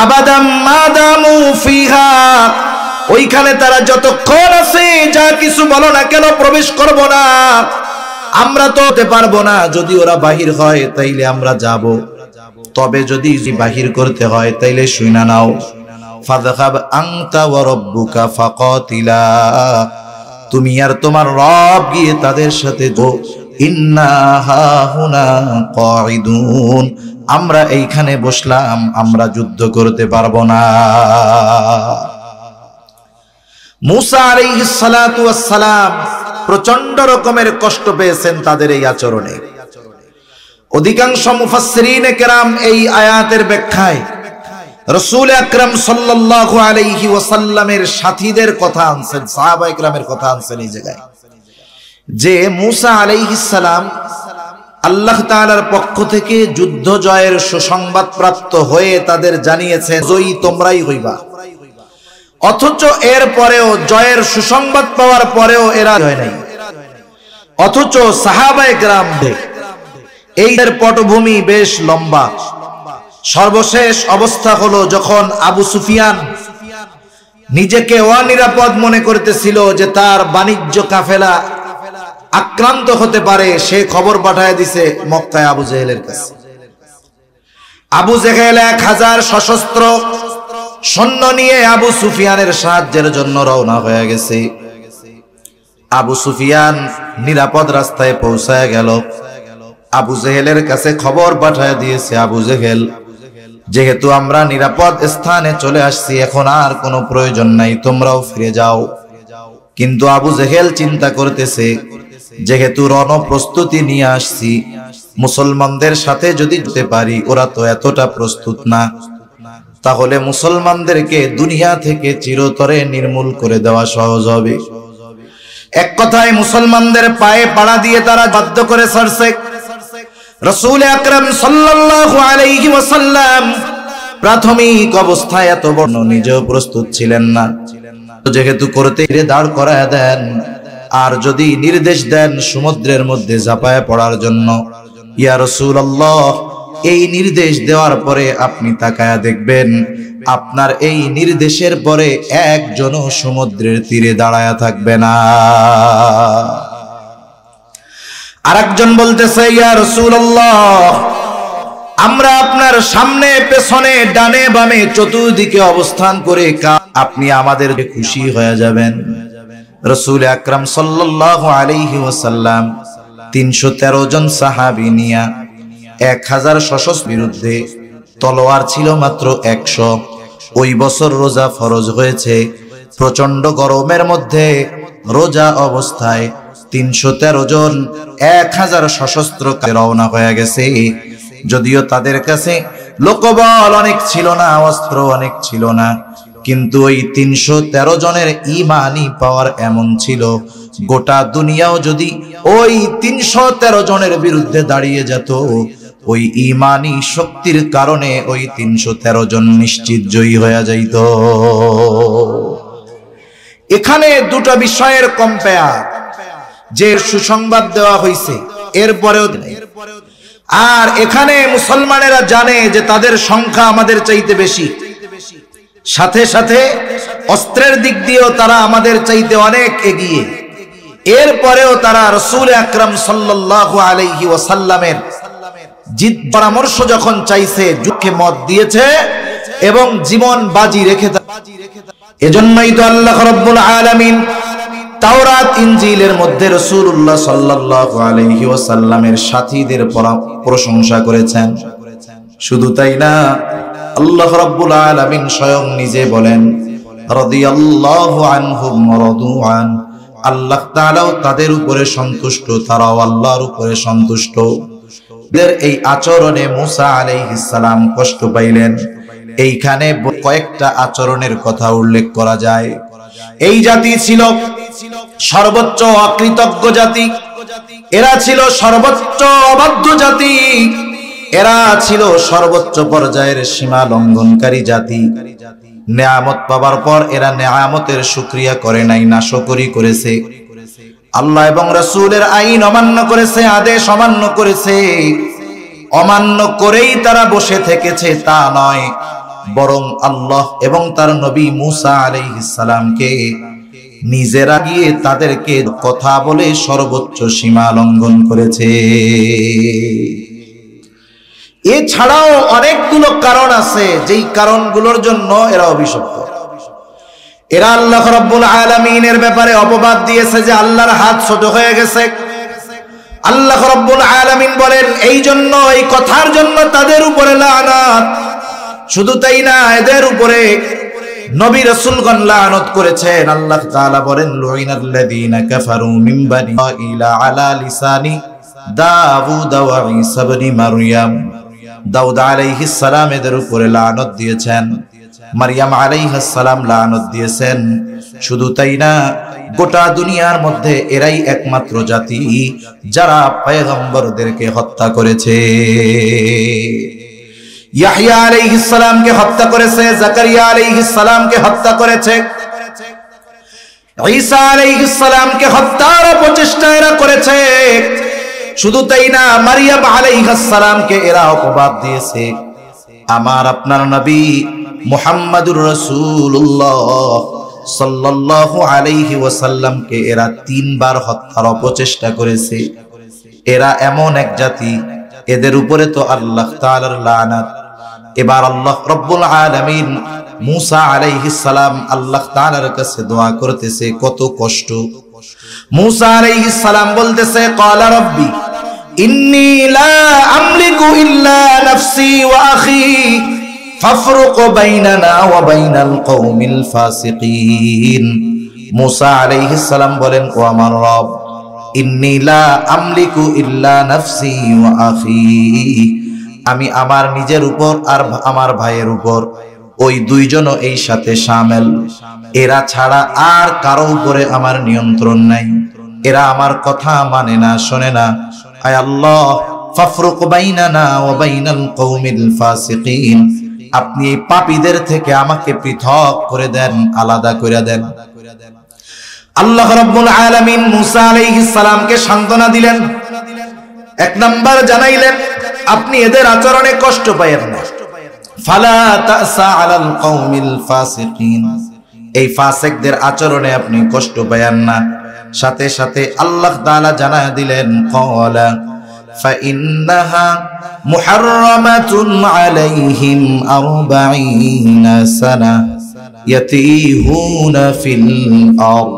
আবাদাম মা দামু ফিহা, ওইখানে তারা যতক্ষণ আছে যা কিছু বলো না কেন প্রবেশ করব না। আমরা তো হতে পারবো না, যদি ওরা বাহির হয় তাইলে আমরা যাব, তবে যদি বাহির করতে হয় তাইলে শুইনা নাও। ফাযহাব আনতা ওয়া রাব্বুকা ফাকাতিলা, তুমি আর তোমার রব গিয়ে তাদের সাথে যুদ্ধ। ইন্না হাহুনা কাঈদুন, আমরা এইখানে বসলাম, আমরা যুদ্ধ করতে পারবো না। মূসা আলাইহিস সালাতু ওয়াস সালাম প্রচন্ড রকমের কষ্ট পেয়েছেন তাদের এই আচরণে। অধিকাংশ মুফাসসিরিনে কেরাম এই আয়াতের ব্যাখ্যায় রাসূল আকরাম সাল্লাল্লাহু আলাইহি ওয়াসাল্লামের সাথীদের কথা আনছেন, সাহাবায়ে কেরামের কথা আনছেন এই জায়গায়, যে মূসা আলাইহিস সালাম আল্লাহ তাআলার পক্ষ থেকে যুদ্ধ জয়ের সুসংবাদ প্রাপ্ত হয়ে তাদের জানিয়েছেন জয়ী তোমরাই হইবা, অথচ এর পরেও জয়ের সুসংবাদ পাওয়ার পরেও এরা হয় নাই। অথচ সাহাবায়ে কেরাম এই পটভূমি বেশ লম্বা। সর্বশেষ অবস্থা হলো যখন আবু সুফিয়ান নিজেকে অনিরাপদ মনে করতেছিল যে তার বাণিজ্য কাফেলা আক্রান্ত হতে পারে, সে খবর পাঠায় দিছে মক্কায় আবু জেহেলের কাছে। আবু জেহেল 1000 সশস্ত্র সৈন্য নিয়ে আবু সুফিয়ানের সাহায্যের জন্য রওনা হয়ে গেছে। আবু সুফিয়ান নিরাপদ রাস্তায় পৌঁছায় গেল। আবু জেহেলের কাছে খবর পাঠায় দিয়েছে, আবু জেহেল যেহেতু আমরা নিরাপদ স্থানে চলে আসছি, এখন আর কোনো প্রয়োজন নাই, তোমরাও ফিরে যাও। কিন্তু আবু জেহেল চিন্তা করতেছে যেহেতু রণ প্রস্তুতি নিয়ে আসছি, মুসলমানদের সাথে যদি যেতে পারি, ওরা তো এতটা প্রস্তুত না, তাহলে মুসলমানদেরকে দুনিয়া থেকে চিরতরে নির্মূল করে দেওয়া সহজ হবে। এক কথায় মুসলমানদের পায়ে পাড়া দিয়ে তারা বাধ্য করে ছাড়ছে। রাসূল আকরাম সাল্লাল্লাহু আলাইহি ওয়াসাল্লাম প্রাথমিক অবস্থায় এত বড় নিজেও প্রস্তুত ছিলেন না, যেহেতু করতে দাঁড় করায় দেন আর যদি নির্দেশ দেন সমুদ্রের মধ্যে ঝাঁপায় পড়ার জন্য, ইয়া রাসূলুল্লাহ এই নির্দেশ দেওয়ার পরে আপনি তাকায়া দেখবেন আপনার এই নির্দেশের পরে একজনও সমুদ্রের তীরে দাঁড়ায়া থাকবে না। আরেকজন বলতেছে ইয়া রাসূলুল্লাহ আমরা আপনার সামনে পেছনে ডানে বামে চতুর্দিকে অবস্থান করে আপনি আমাদের খুশি হয়ে যাবেন। রাসূল আকরাম সাল্লাল্লাহু আলাইহি ওয়াসাল্লাম 313 জন সাহাবী নিয়া 1000 সশস্ত্র বিরুদ্ধে, তলোয়ার ছিল মাত্র 100। ওই বছর রোজা ফরজ হয়েছে, প্রচন্ড গরমের মধ্যে রোজা অবস্থায় 313 জন 1000 সশস্ত্র রওনা হয়ে গেছে। যদিও তাদের কাছে লোকবল অনেক ছিল না, অস্ত্র অনেক ছিল না, কিন্তু ওই 313 জনের ঈমানি পাওয়ার এমন ছিল, গোটা দুনিয়াও যদি ওই 313 জনের বিরুদ্ধে দাঁড়িয়ে যেত, ওই ঈমানি শক্তির কারণে ওই 313 জন নিশ্চিত জয়ী হয়ে যাইত। এখানে দুটো বিষয়ের কম্পেয়ার, যে সুসংবাদ দেওয়া হয়েছে এরপরেও, আর এখানে মুসলমানেরা জানে যে তাদের সংখ্যা আমাদের চাইতে বেশি, সাথে সাথে অস্ত্রের দিক দিয়েও তারা আমাদের চাইতে অনেক এগিয়ে। এরপরেও তারা রাসূল আকরাম সাল্লাল্লাহু আলাইহি ওয়াসাল্লামের জিদ পরামর্শ যখন চাইছে, যুদ্ধে মত দিয়েছে এবং জীবন বাজি রেখে। এজন্যই তো আল্লাহ রাব্বুল আলামিন তাওরাত ইনজিলের মধ্যে রাসূলুল্লাহ সাল্লাল্লাহু আলাইহি ওয়াসাল্লামের সাথীদের প্রশংসা করেছেন। শুধু তাই না, আল্লাহ রাব্বুল আলামিন স্বয়ং নিজে বলেন রাদিয়াল্লাহু আনহুম ওয়া রাদু আন, আল্লাহ তাআলাও তাদের উপরে সন্তুষ্ট, তারাও আল্লাহর উপরে সন্তুষ্ট। এদের এই আচরণে মুসা আলাইহিস সালাম কষ্ট পাইলেন। এইখানে কয়েকটা আচরণের কথা উল্লেখ করা যায়। এই জাতি ছিল সর্বোচ্চ অকৃতজ্ঞ জাতি, এরা ছিল সর্বোচ্চ অবাধ্য জাতি, এরা ছিল সর্বোচ্চ পর্যায়ের সীমা লঙ্ঘনকারী জাতি। নেয়ামত পাবার পর এরা নেয়ামতের শুকরিয়া করে নাই, নাশকরি করেছে। আল্লাহ এবং রাসূলের আইন অমান্য করেছে, আদেশ অমান্য করেছে। অমান্য করেই তারা বসে থেকেছে তা নয়, বরং আল্লাহ এবং তার নবী মুসা আলাইহিস সালামকে নিজেরা গিয়ে তাদেরকে কথা বলে সর্বোচ্চ সীমা লঙ্ঘন করেছে। এছাড়াও অনেকগুলো কারণ আছে যেই কারণগুলোর জন্য এরা অভিশপ্ত। এরা আল্লাহ রাব্বুল আলামিনের ব্যাপারে অপবাদ দিয়েছে যে আল্লাহর হাত ছোট হয়ে গেছে। আল্লাহ রাব্বুল আলামিন বলেন এই জন্য, এই কথার জন্য তাদের উপরে লানাত। শুধু তাই না, এদের উপরে নবী রাসূলগণ লানত করেছেন। আল্লাহ তাআলা বলেন লুইনাল্লাযীনা কাফারু মিন বানি ইসরাঈলা আলা লিসানি দাউদ ওয়া ঈসা ইবনে মারইয়াম। দাউদ আলাইহিস সালাম এদের উপরে লানত দিয়েছেন, মারইয়াম আলাইহিস সালাম লানত দিয়েছেন। শুধু তাই না, গোটা দুনিয়ার মধ্যে এরাই একমাত্র জাতি যারা পয়গম্বরদেরকে হত্যা করেছে। ইয়াহইয়া আলাইহিস সালামকে হত্যা করেছে, জাকারিয়া আলাইহিস সালামকে হত্যা করেছে, ঈসা আলাইহিস সালামকে হত্যার প্রচেষ্টা এরা করেছে। শুধু তাই না, মারইয়াম আলাইহিস সালামকে এরা অপবাদ দিয়েছে। আমার আপনার নবী মুহাম্মাদুর রাসূলুল্লাহ সাল্লাল্লাহু আলাইহি ওয়াসাল্লামকে এরা 3 বার হত্যার অপচেষ্টা করেছে। এরা এমন এক জাতি, এদের উপরে তো আল্লাহ তাআলার লানাত। এবার আল্লাহ রাব্বুল আলামিন মুসা আলাইহিস সালাম আল্লাহ তাআলার কাছে দোয়া করতেছে, কত কষ্ট। মুসা আলাইহিস সালাম বলতেছে ক্বালা রাব্বি ইন্নী লা আমলিকু ইল্লা নাফসি ওয়া আখি ফাফরুক বাইনানা ওয়া বাইনাল কওমিল ফাসিকিন। মুসা আলাইহিস সালাম বলেন, ও আমার রব, ইন্নী লা আমলিকু ইল্লা নাফসি ওয়া আখি, আমি আমার নিজের উপর আর আমার ভাইয়ের উপর, ওই দুইজনও এই সাথে শামিল, এরা ছাড়া আর কারো উপরে আমার নিয়ন্ত্রণ নাই। এরা আমার কথা মানে না, শোনে না। আয় আল্লাহ, ফাফরুক বাইনানা ওয়া বাইনাল কওমিল ফাসিকিন, আপনি এই পাপীদের থেকে আমাকে পৃথক করে দেন, আলাদা করে দেন। আল্লাহ রাব্বুল আলামিন মুসা আলাইহিস সালামকে সান্ত্বনা দিলেন। 1 নাম্বার জানাইলেন, আপনি এদের আচরণে কষ্ট পায়েন না। ফালা তাসা আলাল কওমিল ফাসিকিন, এই ফাসিকদের আচরণে আপনি কষ্ট পায়েন না। সাথে সাথে আল্লাহ তাআলা জানায় দিলেন, ক্বালা ফাইন্নাহা মুহাররামাতুন আলাইহিম 40 সানা ইয়াতিহুনা ফিল আরদ।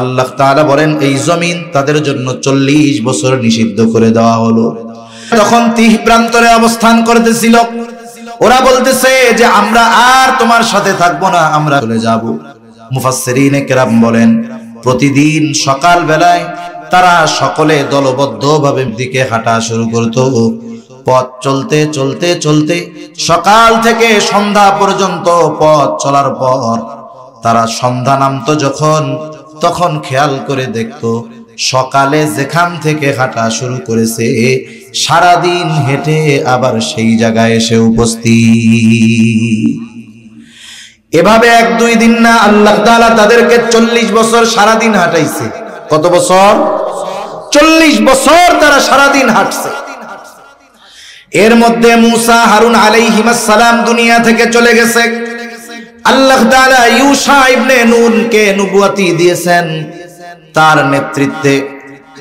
আল্লাহ তাআলা বলেন এই জমিন তাদের জন্য 40 বছর নিষিদ্ধ করে দেওয়া হলো। তখন তিহ প্রান্তরে অবস্থান করতেছিল, ওরা বলতেছে যে আমরা আর তোমার সাথে থাকবো না, আমরা চলে যাব। মুফাসসিরিনে কেরাম বলেন প্রতিদিন সকাল বেলায় তারা সকলে দলবদ্ধভাবে দিকে হাঁটা শুরু করত। পথ চলতে চলতে চলতে সকাল থেকে সন্ধ্যা পর্যন্ত পথ চলার পর তারা সন্ধ্যা নামতো যখন, তখন খেয়াল করে দেখতো সকালে যেখান থেকে হাঁটা শুরু করেছে সারাদিন হেঁটে আবার সেই জায়গায় এসে উপস্থিত। এভাবে 1-2 দিন না, আল্লাহ তাআলা তাদেরকে 40 বছর সারাদিন হাঁটাইছে। কত বছর? 40 বছর তারা সারাদিন হাঁটছে। এর মধ্যে মুসা হারুন আলাইহিস সালাম দুনিয়া থেকে চলে গেছে। আল্লাহ তাআলা ইউশা ইবনে নুনকে নবুয়তি দিয়েছেন। তার নেতৃত্বে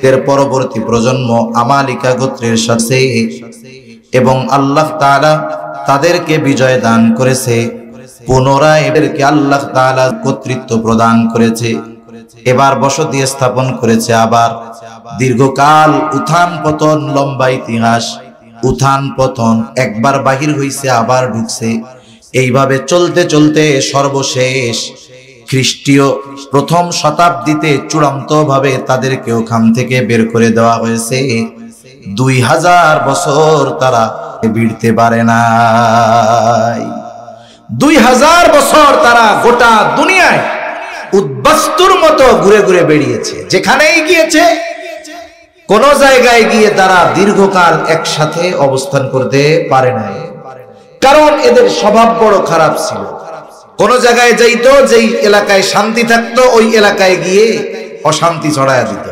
এর পরবর্তী প্রজন্ম আমালিকা গোত্রের সাথে, এবং আল্লাহ তাআলা তাদেরকে বিজয় দান করেছে। পুনরায় এদেরকে আল্লাহ তাআলা কর্তৃত্ব প্রদান করেছে। এবার বসতি স্থাপন করেছে। আবার দীর্ঘকাল উত্থান পতন, লম্বা ইতিহাস, উত্থান পতন, একবার বাহির হইছে আবার ঢুকছে। এইভাবে চলতে চলতে সর্বশেষ খ্রিস্টীয় প্রথম শতাব্দীতে চূড়ান্তভাবে তাদেরকে ওখান থেকে বের করে দেওয়া হয়েছে। 2000 বছর তারা ভিড়তে পারে নাই। 2000 বছর তারা গোটা দুনিয়ায় উদ্বাস্তুর মতো ঘুরে ঘুরে বেরিয়েছে। যেখানেই গিয়েছে, কোন জায়গায় গিয়ে তারা দীর্ঘকাল একসাথে অবস্থান করতে পারে নাই, কারণ এদের স্বভাব বড় খারাপ ছিল। কোন জায়গায় যাইতো, যেই এলাকায় শান্তি থাকতো ওই এলাকায় গিয়ে অশান্তি ছড়ায়া দিত।